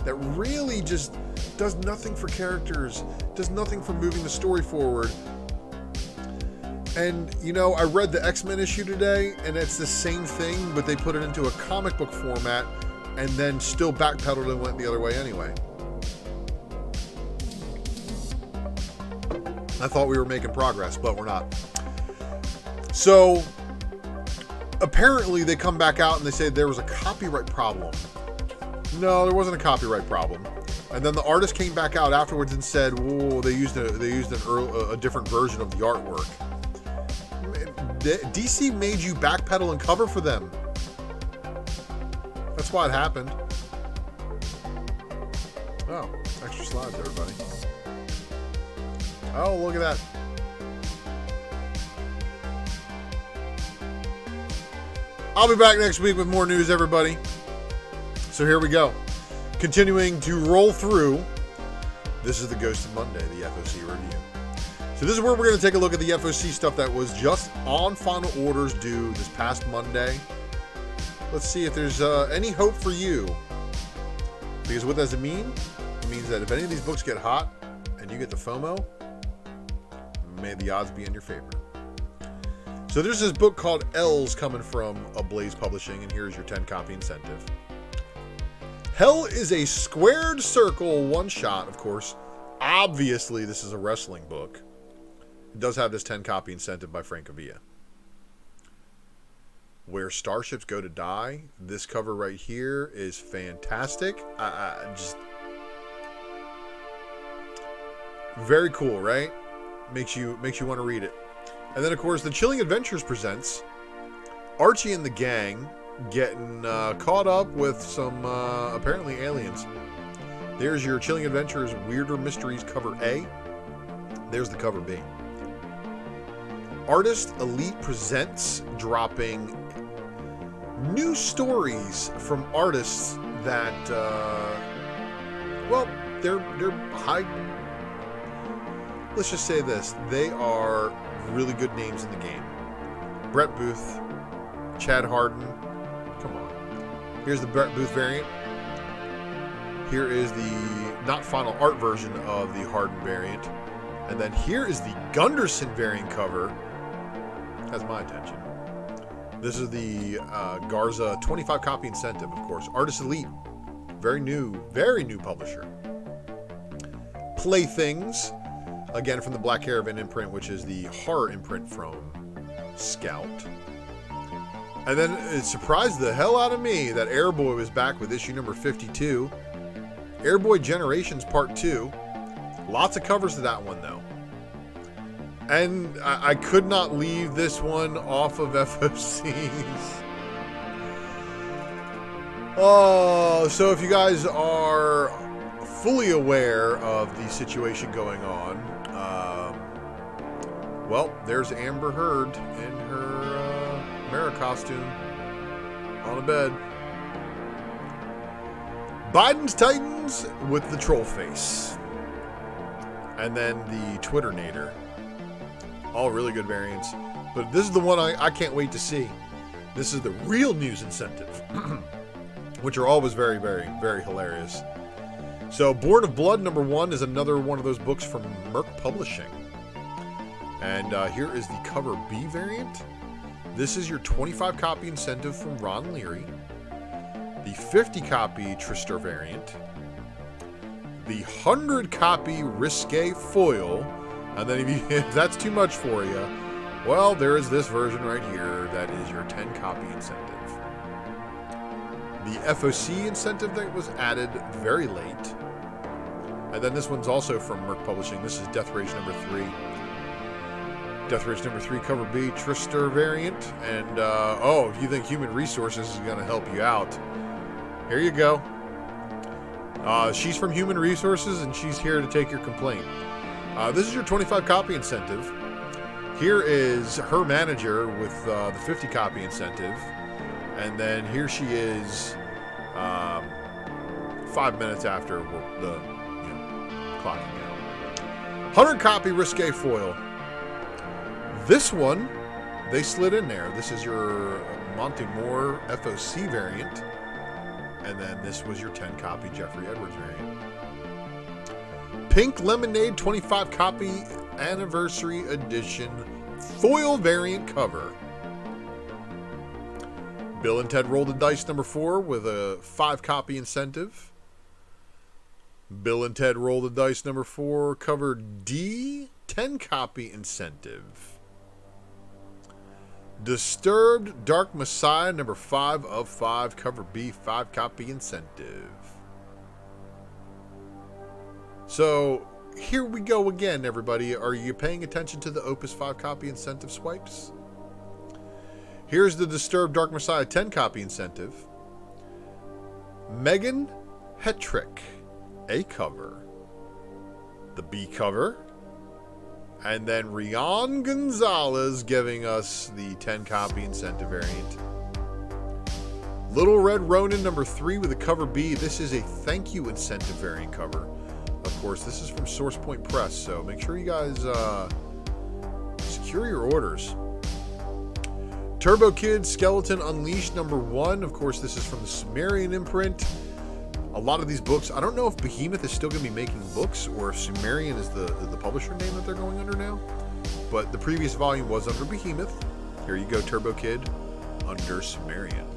that really just does nothing for characters, does nothing for moving the story forward. And, I read the X-Men issue today, and it's the same thing, but they put it into a comic book format and then still backpedaled and went the other way anyway. I thought we were making progress, but we're not. So, apparently they come back out and they say there was a copyright problem. No, there wasn't a copyright problem. And then the artist came back out afterwards and said, "Whoa, they used a different version of the artwork." DC made you backpedal and cover for them. That's why it happened. Oh, extra slides, everybody. Oh, look at that. I'll be back next week with more news, everybody. So here we go. Continuing to roll through. This is the Ghost of Monday, the FOC review. So this is where we're going to take a look at the FOC stuff that was just on final orders due this past Monday. Let's see if there's any hope for you. Because what does it mean? It means that if any of these books get hot and you get the FOMO, may the odds be in your favor. So there's this book called L's coming from Ablaze Publishing, and here's your 10 copy incentive. Hell is a squared circle one-shot, of course. Obviously, this is a wrestling book. It does have this 10 copy incentive by Frank Avilla. Where Starships Go to Die. This cover right here is fantastic. Just very cool, right? Makes you want to read it. And then, of course, The Chilling Adventures presents Archie and the gang getting caught up with some apparently aliens. There's your Chilling Adventures Weirder Mysteries cover A. There's the cover B. Artist Elite presents dropping new stories from artists that, they're high. Let's just say this. They are really good names in the game. Brett Booth, Chad Hardin. Come on. Here's the Brett Booth variant. Here is the not final art version of the Hardin variant. And then here is the Gunderson variant cover. Has my attention. This is the Garza 25 copy incentive, of course. Artist Elite. Very new publisher. Playthings. Again, from the Black Caravan imprint, which is the horror imprint from Scout. And then it surprised the hell out of me that Airboy was back with issue number 52. Airboy Generations Part 2. Lots of covers to that one, though. And I could not leave this one off of FOCs. Oh, so if you guys are fully aware of the situation going on, there's Amber Heard in her Mara costume on a bed. Biden's Titans with the troll face. And then the Twitternator. All really good variants. But this is the one I can't wait to see. This is the real news incentive. Which are always very, very, very hilarious. So Born of Blood #1 is another one of those books from Merc Publishing. And here is the cover B variant. This is your 25 copy incentive from Ron Leary. The 50 copy Tristar variant. the 100 copy risque foil. And then if that's too much for you, well, there is this version right here that is your 10 copy incentive. The FOC incentive that was added very late. And then this one's also from Merc Publishing. This is Death Rage number 3. Death Rage number 3, cover B, Trister variant. And, oh, if you think Human Resources is going to help you out, here you go. She's from Human Resources, and she's here to take your complaint. This is your 25 copy incentive. Here is her manager with the 50 copy incentive. And then here she is 5 minutes after the clocking out. 100 copy risque foil. This one, they slid in there. This is your Monty Moore FOC variant. And then this was your 10 copy Jeffrey Edwards variant. Pink Lemonade 25 copy anniversary edition foil variant cover. Bill and Ted Roll the Dice number 4 with a 5 copy incentive. Bill and Ted Roll the Dice number 4 cover D 10 copy incentive. Disturbed Dark Messiah number 5 of 5 cover B 5 copy incentive. So here we go again, everybody. Are you paying attention to the Opus 5 copy incentive swipes? Here's the Disturbed Dark Messiah 10 copy incentive. Megan Hetrick, A cover. The B cover. And then Rian Gonzalez giving us the 10 copy incentive variant. Little Red Ronin number 3 with a cover B. This is a thank you incentive variant cover. Of course, this is from Source Point Press, so make sure you guys secure your orders. Turbo Kid Skeleton Unleashed number 1. Of course, this is from the Sumerian imprint. A lot of these books, I don't know if Behemoth is still going to be making books or if Sumerian is the publisher name that they're going under now. But the previous volume was under Behemoth. Here you go, Turbo Kid, under Sumerian.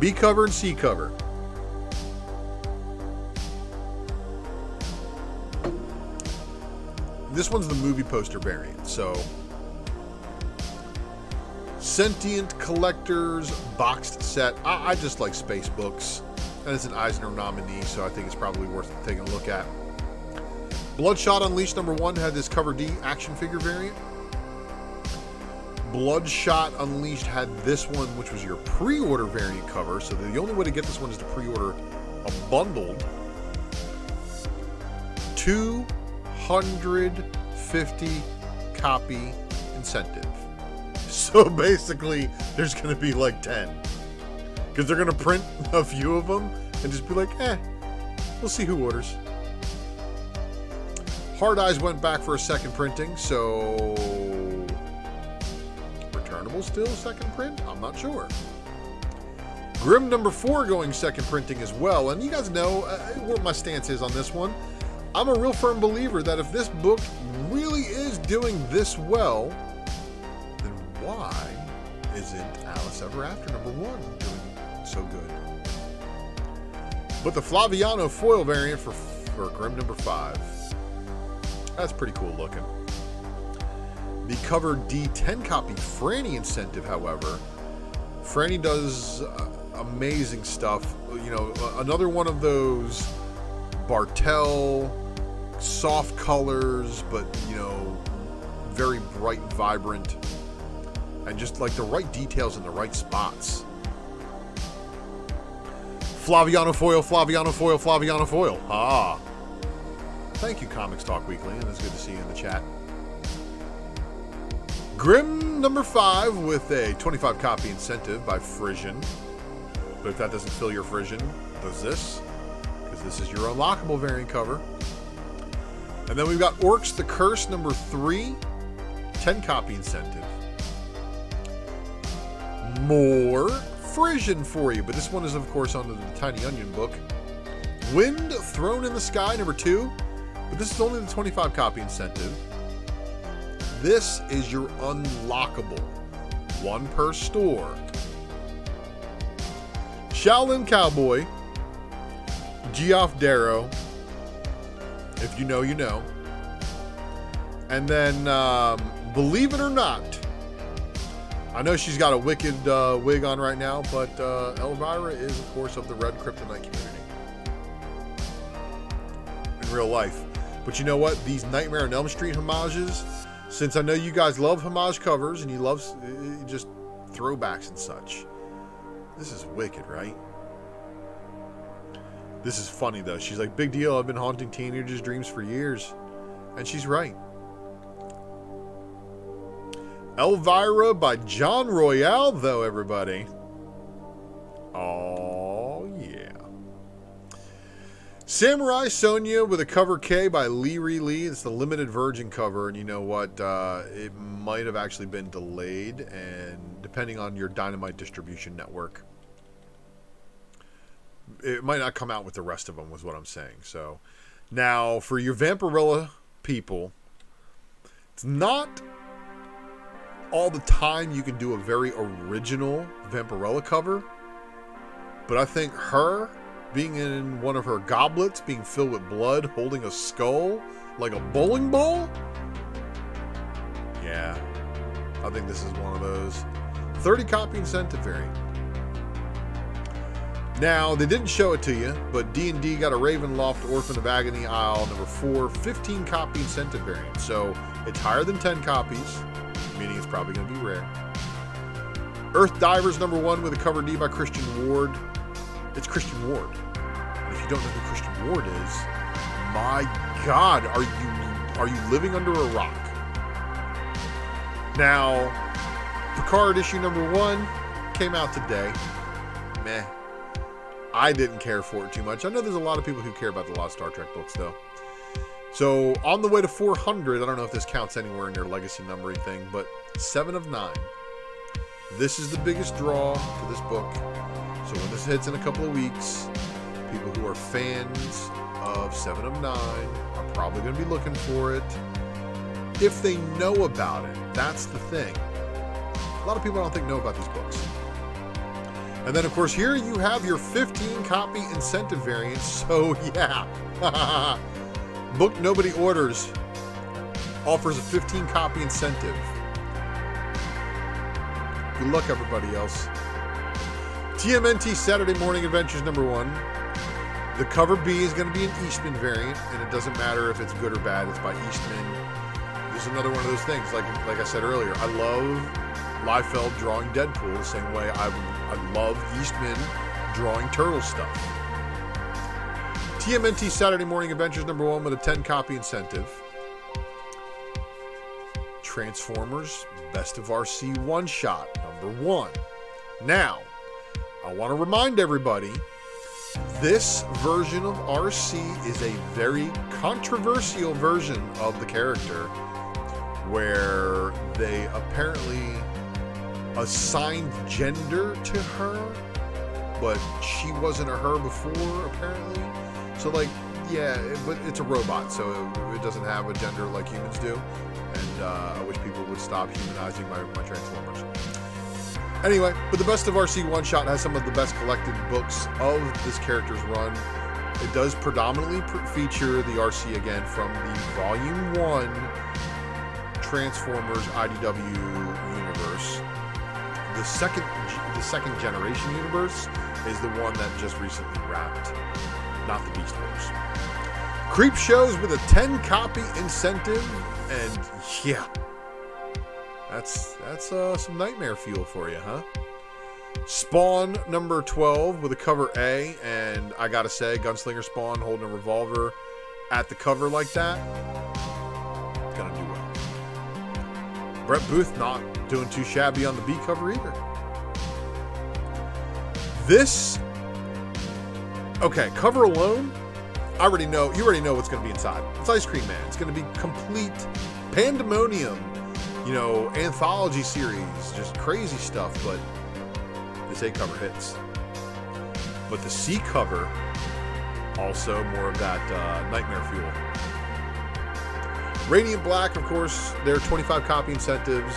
B cover and C cover. This one's the movie poster variant, so Sentient Collectors boxed set. I just like space books, and it's an Eisner nominee, so I think it's probably worth taking a look at. Bloodshot Unleashed number 1 had this cover D action figure variant. Bloodshot Unleashed had this one, which was your pre-order variant cover, so the only way to get this one is to pre-order a bundled 250 copy incentive. So basically, there's going to be like 10. Because they're going to print a few of them and just be like, we'll see who orders. Hard Eyes went back for a second printing, so Returnable still second print? I'm not sure. Grimm number 4 going second printing as well. And you guys know what my stance is on this one. I'm a real firm believer that if this book really is doing this well, then why isn't Alice Ever After number 1 doing so good? But the Flaviano foil variant for Grimm number 5. That's pretty cool looking. The cover D10 copy Franny incentive, however. Franny does amazing stuff. You know, another one of those Bartel soft colors, but, you know, very bright, vibrant, and just like the right details in the right spots. Flaviano foil, Flaviano foil, Flaviano foil. Ah. Thank you, Comics Talk Weekly, and it's good to see you in the chat. Grimm number 5 with a 25 copy incentive by Frisian. But if that doesn't fill your Frisian, does this? Because this is your unlockable variant cover. And then we've got Orcs the Curse number 3, 10 copy incentive. More Frisian for you, but this one is, of course, under the Tiny Onion book. Wind Thrown in the Sky number 2, but this is only the 25 copy incentive. This is your unlockable, 1 per store. Shaolin Cowboy, Geoff Darrow. If you know, you know. And then, believe it or not, I know she's got a wicked wig on right now, but Elvira is, of course, of the Red Kryptonite community. In real life. But you know what? These Nightmare on Elm Street homages, since I know you guys love homage covers and you love just throwbacks and such, this is wicked, right? This is funny, though. She's like, big deal. I've been haunting teenagers' dreams for years. And she's right. Elvira by John Royale, though, everybody. Oh, yeah. Samurai Sonia with a cover K by Lee Lee. It's the limited Virgin cover, and you know what? It might have actually been delayed, and depending on your Dynamite distribution network, it might not come out with the rest of them, was what I'm saying. So, now, for your Vampirella people, it's not all the time you can do a very original Vampirella cover, but I think her being in one of her goblets, being filled with blood, holding a skull like a bowling ball, yeah, I think this is one of those 30 copy incentive variant. Now, they didn't show it to you, but D&D got a Ravenloft Orphan of Agony Isle number 4, 15 copy incentive variant. So it's higher than 10 copies, meaning it's probably going to be rare. Earth Divers number 1 with a cover D by Christian Ward. It's Christian Ward. And if you don't know who Christian Ward is, my God, are you living under a rock? Now, Picard issue number 1 came out today. Meh. I didn't care for it too much. I know there's a lot of people who care about the Lost Star Trek books, though. So, on the way to 400, I don't know if this counts anywhere in their legacy numbering thing, but 7 of 9. This is the biggest draw to this book. So, when this hits in a couple of weeks, people who are fans of 7 of 9 are probably going to be looking for it. If they know about it, that's the thing. A lot of people I don't think know about these books. And then, of course, here you have your 15 copy incentive variant. So, yeah. Book Nobody Orders offers a 15 copy incentive. Good luck, everybody else. TMNT Saturday Morning Adventures number 1. The cover B is going to be an Eastman variant, and it doesn't matter if it's good or bad. It's by Eastman. This is another one of those things. Like I said earlier, I love Liefeld drawing Deadpool the same way I love Eastman drawing Turtle stuff. TMNT Saturday Morning Adventures number 1 with a 10 copy incentive. Transformers Best of RC One Shot number 1. Now, I want to remind everybody, this version of RC is a very controversial version of the character, where they apparently assigned gender to her, but she wasn't a her before, apparently. So, like, yeah, but it's a robot, so it doesn't have a gender like humans do. And I wish people would stop humanizing my Transformers. Anyway, but the Best of RC One Shot has some of the best collected books of this character's run. It does predominantly feature the RC again from the Volume 1 Transformers IDW universe. The second generation universe is the one that just recently wrapped, not the Beast Wars. Creep Shows with a 10 copy incentive, and yeah, that's some nightmare fuel for you, huh? Spawn number 12 with a cover A, and I gotta say, Gunslinger Spawn holding a revolver at the cover like that, gonna do well. Brett Booth not doing too shabby on the B cover either. This, okay, cover alone, you already know what's going to be inside. It's Ice Cream Man. It's going to be complete pandemonium, anthology series, just crazy stuff, but this A cover hits. But the C cover, also more of that nightmare fuel. Radiant Black, of course, their 25 copy incentives.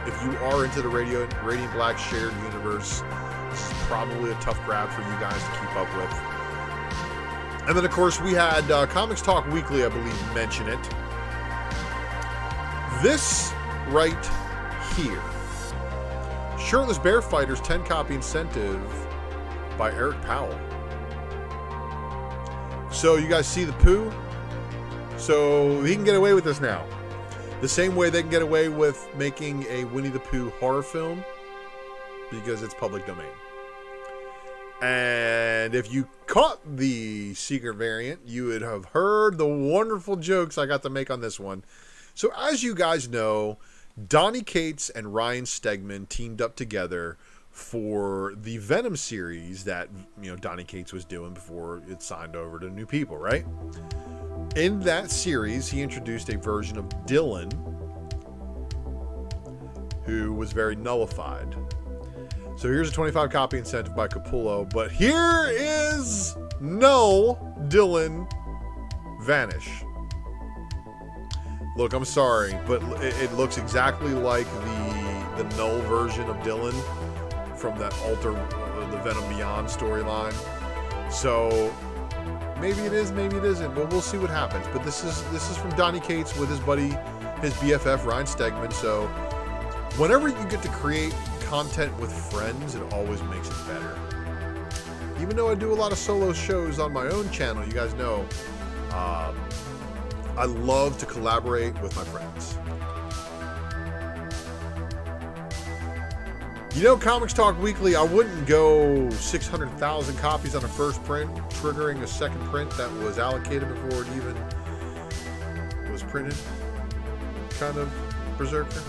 If you are into the Radiant Black shared universe, this is probably a tough grab for you guys to keep up with. And then, of course, we had Comics Talk Weekly, I believe, mention it. This right here. Shirtless Bear Fighters 10 copy incentive by Eric Powell. So you guys see the poo? So he can get away with this now. The same way they can get away with making a Winnie the Pooh horror film, because it's public domain. And if you caught the secret variant, you would have heard the wonderful jokes I got to make on this one. So as you guys know, Donny Cates and Ryan Stegman teamed up together for the Venom series that, you know, Donny Cates was doing before it signed over to new people, right? In that series, he introduced a version of Dylan who was very nullified. So here's a 25 copy incentive by Capullo, but here is Null Dylan Vanish. Look, I'm sorry, but it looks exactly like the Null version of Dylan from that the Venom Beyond storyline. So maybe it is, maybe it isn't, but we'll see what happens. But this is from Donny Cates with his buddy, his BFF Ryan Stegman. So whenever you get to create content with friends, it always makes it better. Even though I do a lot of solo shows on my own channel, you guys know, I love to collaborate with my friends. You know, Comics Talk Weekly, I wouldn't go 600,000 copies on a first print, triggering a second print that was allocated before it even was printed. Kind of berserker.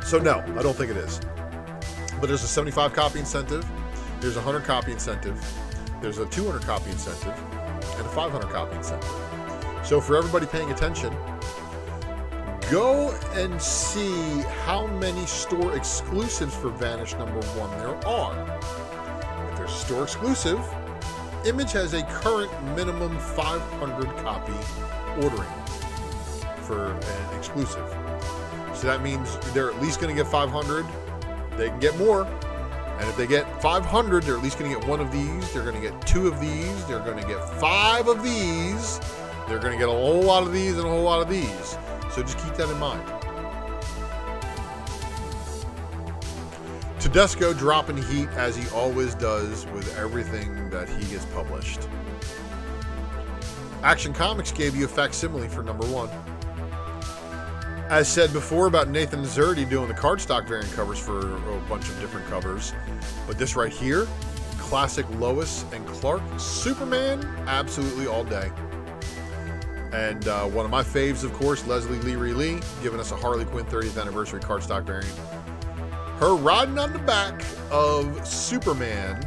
So no, I don't think it is. But there's a 75 copy incentive, there's a 100 copy incentive, there's a 200 copy incentive, and a 500 copy incentive. So for everybody paying attention, go and see how many store exclusives for Vanish #1 there are. If there's store exclusive, Image has a current minimum 500 copy ordering for an exclusive. So that means they're at least going to get 500. They can get more. And if they get 500, they're at least going to get one of these. They're going to get 2 of these. They're going to get 5 of these. They're going to get a whole lot of these and a whole lot of these. So just keep that in mind. Tedesco dropping heat as he always does with everything that he gets published. Action Comics gave you a facsimile for #1. As said before about Nathan Zerdy doing the cardstock variant covers for a bunch of different covers. But this right here, classic Lois and Clark Superman, absolutely all day. And one of my faves, of course, Leslie Lee, giving us a Harley Quinn 30th anniversary cardstock variant. Her riding on the back of Superman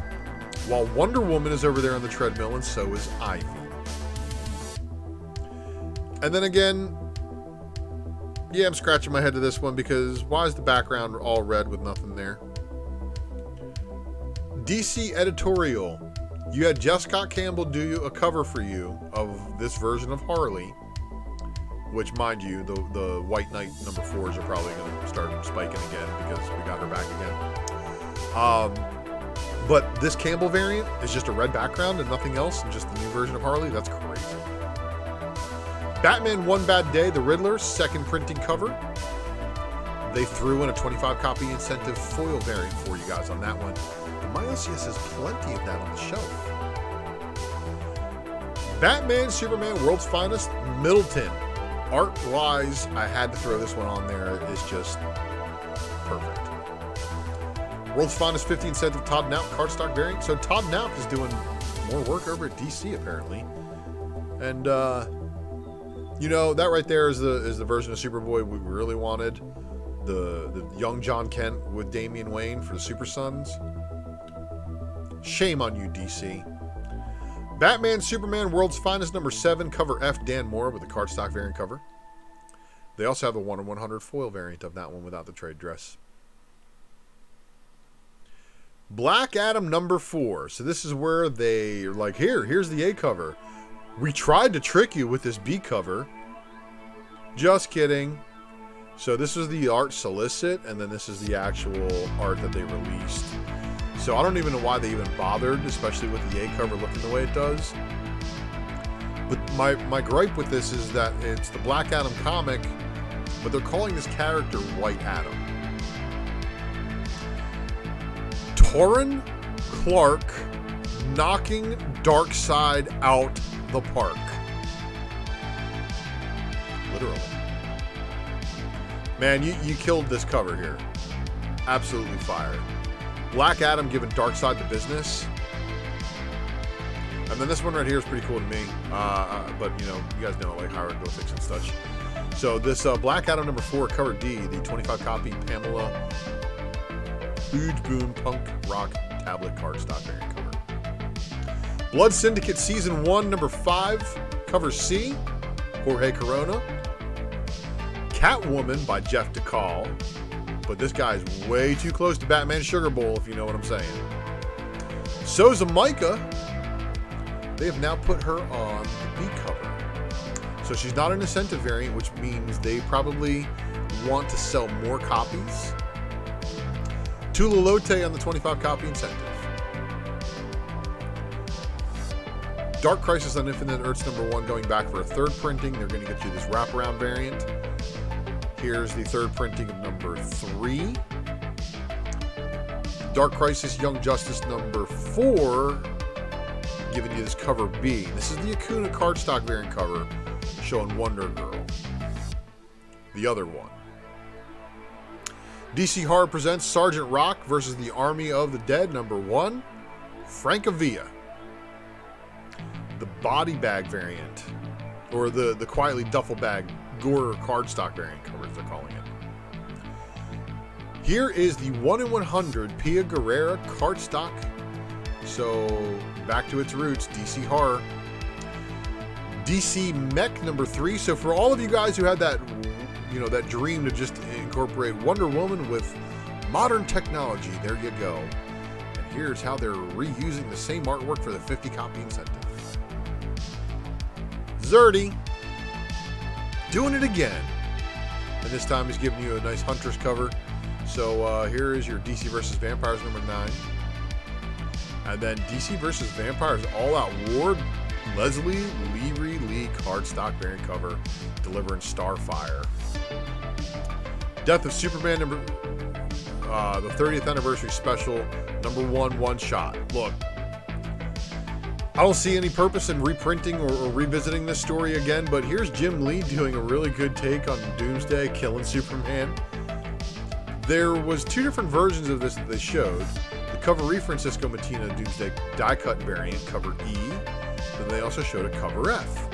while Wonder Woman is over there on the treadmill, and so is Ivy. And then again, yeah, I'm scratching my head to this one because why is the background all red with nothing there? DC Editorial. You had Jeff Scott Campbell do a cover for you of this version of Harley, which, mind you, the White Knight #4s are probably going to start spiking again because we got her back again. But this Campbell variant is just a red background and nothing else, and just the new version of Harley. That's crazy. Batman One Bad Day, the Riddler, second printing cover. They threw in a 25 copy incentive foil variant for you guys on that one. And my LCS has plenty of that on the shelf. Batman Superman World's Finest, Middleton. Art-wise, I had to throw this one on there. It's just perfect. World's Finest 50 incentive Todd Nauck cardstock variant. So Todd Nauck is doing more work over at DC apparently. And you know, that right there is the version of Superboy we really wanted. The young John Kent with Damian Wayne for the Super Sons. Shame on you, DC. Batman Superman World's Finest #7 cover F Dan Moore with the cardstock variant cover. They also have a 1/100 foil variant of that one without the trade dress. Black Adam #4. So this is where they are like, here's the A cover. We tried to trick you with this B cover. Just kidding. So this is the art solicit, and then this is the actual art that they released. So I don't even know why they even bothered, especially with the A cover looking the way it does. But my gripe with this is that it's the Black Adam comic, but they're calling this character White Adam. Torrin Clark knocking Darkseid out the park. Literally. Man, you killed this cover here. Absolutely fire. Black Adam giving Darkseid the business. And then this one right here is pretty cool to me. But, you know, you guys know I like hieroglyphics and such. So this Black Adam number 4, cover D, the 25 copy Pamela Huge Boom Punk Rock Tablet cardstock variant cover. Blood Syndicate Season 1 number 5, cover C, Jorge Corona. Catwoman by Jeff DeCall. But this guy's way too close to Batman Sugar Bowl, if you know what I'm saying. Souza Micah. They have now put her on the B cover. So she's not an incentive variant, which means they probably want to sell more copies. Tula Lote on the 25 copy incentive. Dark Crisis on Infinite Earths number 1 going back for a third printing. They're going to get you this wraparound variant. Here's the third printing of number 3. Dark Crisis Young Justice number 4, giving you this cover B. This is the Acuna cardstock variant cover showing Wonder Girl. The other one. DC Horror presents Sergeant Rock versus the Army of the Dead number 1, Francavilla. The body bag variant, or the quietly duffel bag Gore cardstock variant covers, they're calling it. Here is the 1 in 100 Pia Guerrera cardstock. So back to its roots, DC Horror. DC Mech number 3. So for all of you guys who had that, you know, that dream to just incorporate Wonder Woman with modern technology, there you go. And here's how they're reusing the same artwork for the 50 copy incentive. Zerdy doing it again, and this time he's giving you a nice Huntress cover. So here is your DC vs. Vampires number 9, and then DC vs. Vampires All Out War, Leslie Leary Lee cardstock variant cover, delivering Starfire. Death of Superman number the 30th anniversary special number 1 one shot. Look, I don't see any purpose in reprinting or revisiting this story again, but here's Jim Lee doing a really good take on Doomsday killing Superman. There was 2 different versions of this that they showed. The cover E Francisco Mattina Doomsday die cut variant, cover E. Then they also showed a cover F.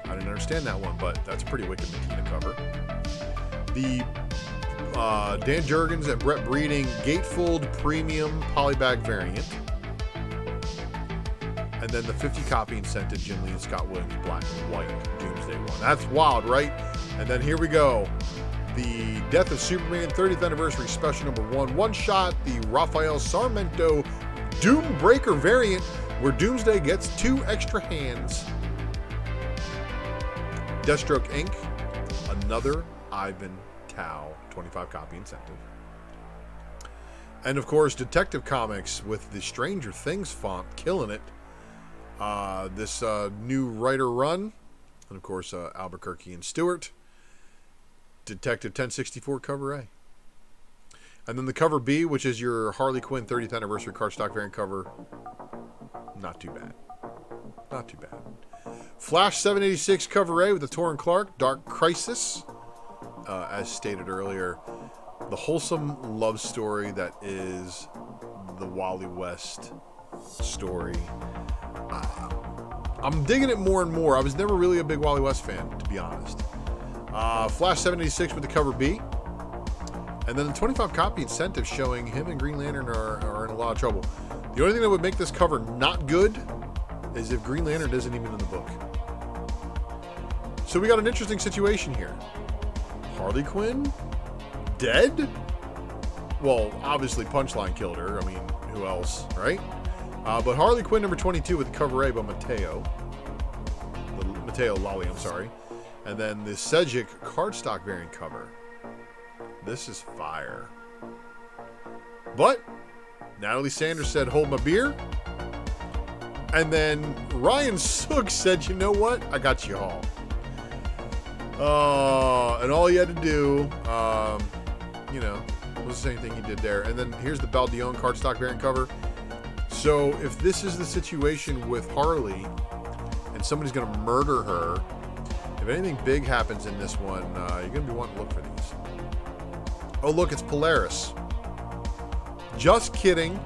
I didn't understand that one, but that's a pretty wicked Mattina cover. The Dan Jurgens and Brett Breeding Gatefold Premium Polybag variant. And then the 50 copy incentive Jim Lee and Scott Williams black and white Doomsday one. That's wild, right? And then here we go. The Death of Superman 30th anniversary special number 1 one shot. The Rafael Sarmiento Doombreaker variant, where Doomsday gets 2 extra hands. Deathstroke Inc. Another Ivan Tao 25 copy incentive. And of course, Detective Comics with the Stranger Things font killing it. This new writer run, and of course Albuquerque and Stewart. Detective 1064 cover A. And then the cover B, which is your Harley Quinn 30th anniversary cardstock variant cover. Not too bad. Not too bad. Flash 786 cover A with the Torrin Clark Dark Crisis. As stated earlier, the wholesome love story that is the Wally West story. I'm digging it more and more. I was never really a big Wally West fan, to be honest. Flash 786 with the cover B. And then the 25 copy incentive showing him and Green Lantern are in a lot of trouble. The only thing that would make this cover not good is if Green Lantern isn't even in the book. So we got an interesting situation here. Harley Quinn? Dead? Well, obviously Punchline killed her. I mean, who else, right? But Harley Quinn number 22 with the cover A by Mateo. Mateo Lally, I'm sorry. And then the Sejic cardstock variant cover. This is fire. But Natalie Sanders said, hold my beer. And then Ryan Sook said, you know what? I got you all. And all he had to do, was the same thing he did there. And then here's the Baldion cardstock variant cover. So if this is the situation with Harley and somebody's going to murder her, if anything big happens in this one, you're going to be wanting to look for these. Oh, look, it's Polaris. Just kidding.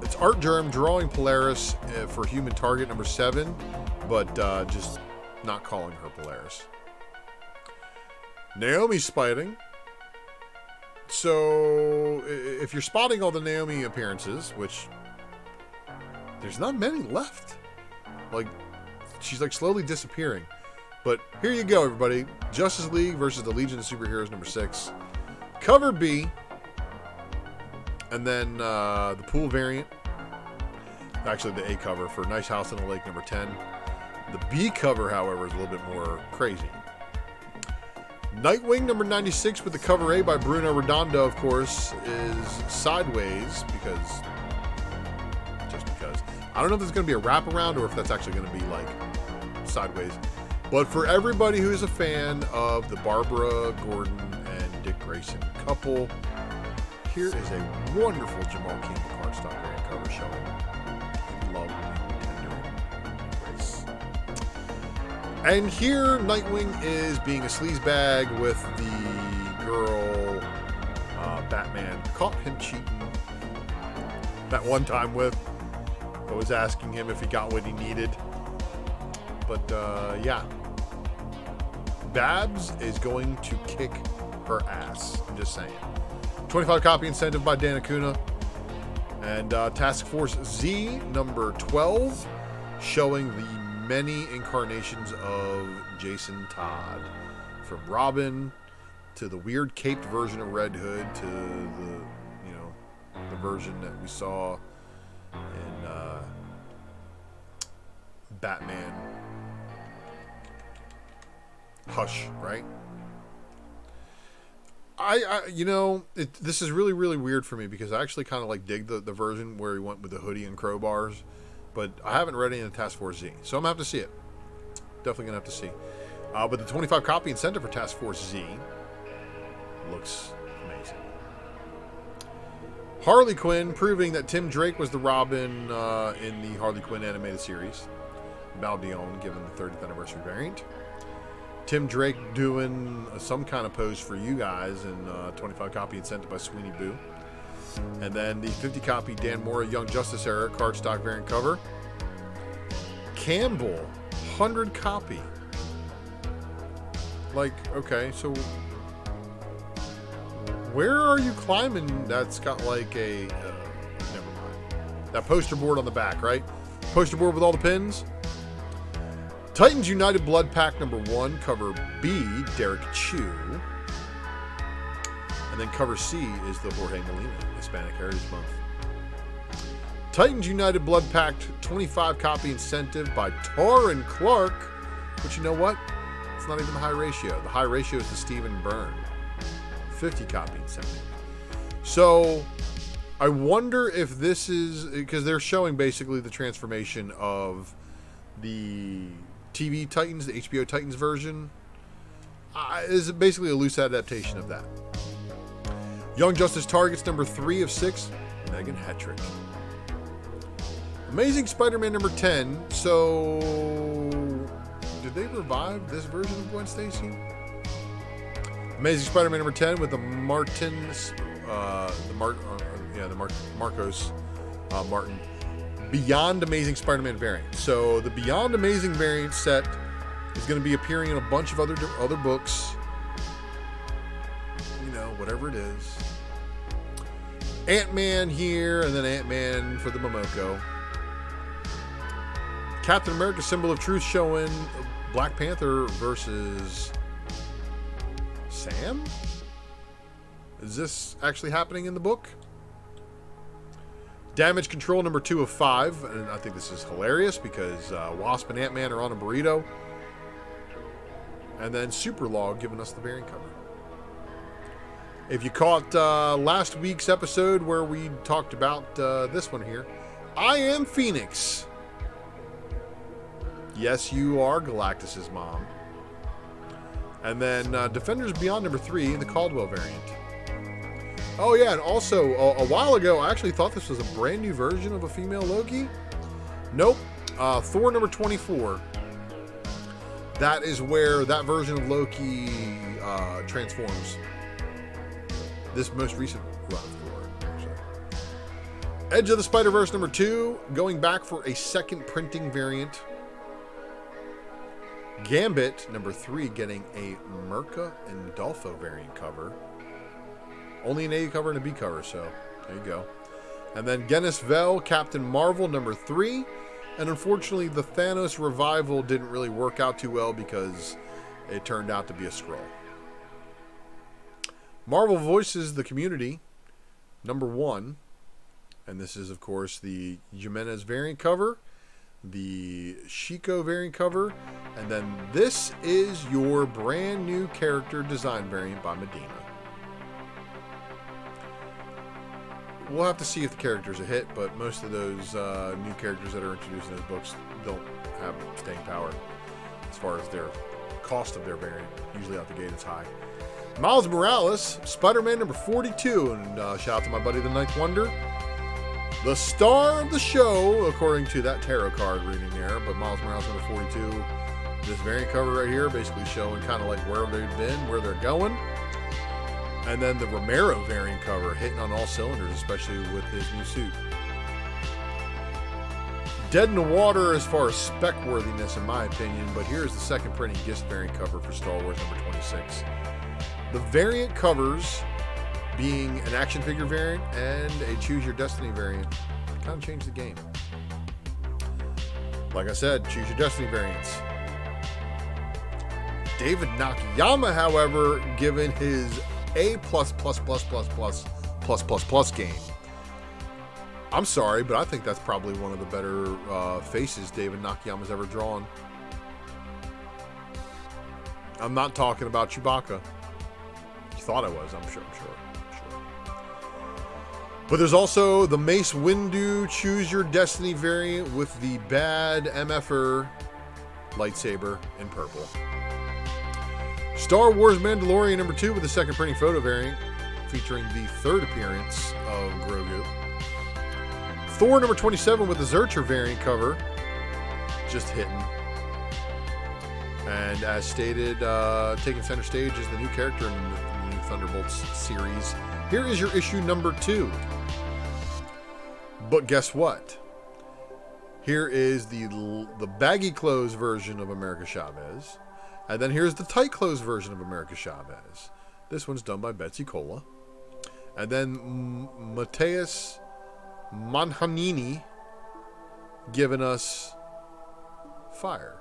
It's Art Germ drawing Polaris for Human Target number 7, but just not calling her Polaris. Naomi's spiting. So if you're spotting all the Naomi appearances, which there's not many left, like she's like slowly disappearing. But here you go, everybody. Justice League versus the Legion of Superheroes number 6. Cover B. And then the pool variant. Actually, the A cover for Nice House on the Lake number 10. The B cover, however, is a little bit more crazy. Nightwing number 96 with the cover A by Bruno Redondo, of course, is sideways because... I don't know if it's going to be a wraparound or if that's actually going to be like sideways. But for everybody who's a fan of the Barbara Gordon and Dick Grayson couple, here is a wonderful Jamal King cardstock variant cover showing love and tender embrace. And here, Nightwing is being a sleazebag with the girl Batman caught him cheating that one time with. I was asking him if he got what he needed. But, yeah. Babs is going to kick her ass. I'm just saying. 25 copy incentive by Dan Acuna. And Task Force Z, number 12, showing the many incarnations of Jason Todd. From Robin to the weird caped version of Red Hood to the version that we saw in Batman Hush, right? This is really, really weird for me because I actually kind of like dig the version where he went with the hoodie and crowbars, but I haven't read any of the Task Force Z, so I'm gonna have to see it. Definitely gonna have to see. But the 25 copy incentive for Task Force Z looks amazing. Harley Quinn proving that Tim Drake was the Robin in the Harley Quinn animated series. Baldion given the 30th anniversary variant. Tim Drake doing some kind of pose for you guys in 25 copy incentive by Sweeney Boo. And then the 50 copy Dan Mora Young Justice era cardstock variant cover. Campbell 100 copy. Like, okay, so where are you climbing? That's got like a never mind. That poster board on the back, right? Poster board with all the pins. Titans United Blood Pack number 1, cover B, Derek Chu. And then cover C is the Jorge Molina, Hispanic Heritage Month. Titans United Blood Pack 25 copy incentive by Torrin Clark. But you know what? It's not even the high ratio. The high ratio is the Stephen Byrne. 50 copy incentive. So I wonder if this is, because they're showing basically the transformation of the TV Titans, the HBO Titans version, is basically a loose adaptation of that. Young Justice Targets number 3 of 6, Megan Hetrick. Amazing Spider-Man number 10. So, did they revive this version of Gwen Stacy? Amazing Spider-Man number 10 with the Marcos Martin Beyond Amazing Spider-Man variant. So the Beyond Amazing variant set is going to be appearing in a bunch of other books. Whatever it is. Ant-Man here, and then Ant-Man for the Momoko. Captain America Symbol of Truth showing Black Panther versus Sam? Is this actually happening in the book? Damage Control number 2 of 5, and I think this is hilarious because Wasp and Ant-Man are on a burrito. And then Superlog giving us the variant cover. If you caught last week's episode where we talked about this one here, I am Phoenix. Yes, you are Galactus's mom. And then Defenders Beyond number 3, the Caldwell variant. Oh yeah, and also a while ago, I actually thought this was a brand new version of a female Loki. Nope. Thor number 24. That is where that version of Loki transforms. This most recent run of Thor. Edge of the Spider-Verse number 2, going back for a second printing variant. Gambit number 3 getting a Merca and Dolpho variant cover. Only an A cover and a B cover, so there you go. And then Guinness Vel, Captain Marvel number 3. And unfortunately, the Thanos revival didn't really work out too well because it turned out to be a Skrull. Marvel Voices the Community number 1. And this is, of course, the Jimenez variant cover, the Chico variant cover, and then this is your brand new character design variant by Medina. We'll have to see if the character's a hit, but most of those new characters that are introduced in those books don't have staying power as far as their cost of their variant. Usually out the gate it's high. Miles Morales, Spider-Man number 42, and shout out to my buddy the Ninth Wonder. The star of the show, according to that tarot card reading there, but Miles Morales number 42, this variant cover right here, basically showing kind of like where they've been, where they're going. And then the Romero variant cover hitting on all cylinders, especially with his new suit. Dead in the water as far as spec worthiness, in my opinion, but here's the second printing Gist variant cover for Star Wars number 26. The variant covers being an action figure variant and a Choose Your Destiny variant kind of changed the game. Like I said, Choose Your Destiny variants. David Nakayama, however, given his A++++++++ game. I'm sorry, but I think that's probably one of the better faces David Nakayama's ever drawn. I'm not talking about Chewbacca. You thought I was, I'm sure. But there's also the Mace Windu Choose Your Destiny variant with the bad MFer lightsaber in purple. Star Wars Mandalorian number 2 with the second printing photo variant featuring the third appearance of Grogu. Thor number 27 with the Zurcher variant cover, just hitting. And as stated, taking center stage is the new character in the new Thunderbolts series. Here is your issue number 2. But guess what? Here is the baggy clothes version of America Chavez. And then here's the tight clothes version of America Chavez. This one's done by Betsy Cola. And then Mateus Manhanini giving us Fire.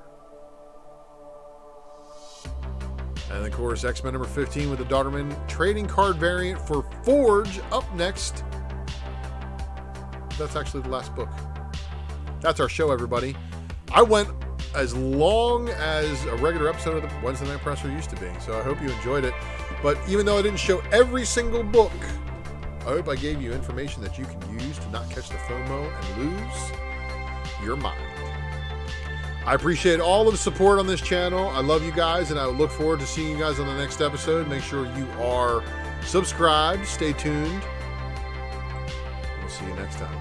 And of course, X-Men number 15 with the Dodderman trading card variant for Forge up next. That's actually the last book. That's our show, everybody. I went as long as a regular episode of the Wednesday Night Presser used to be, so I hope you enjoyed it. But even though I didn't show every single book, I hope I gave you information that you can use to not catch the FOMO and lose your mind. I appreciate all of the support on this channel. I love you guys, and I look forward to seeing you guys on the next episode. Make sure you are subscribed. Stay tuned. We'll see you next time.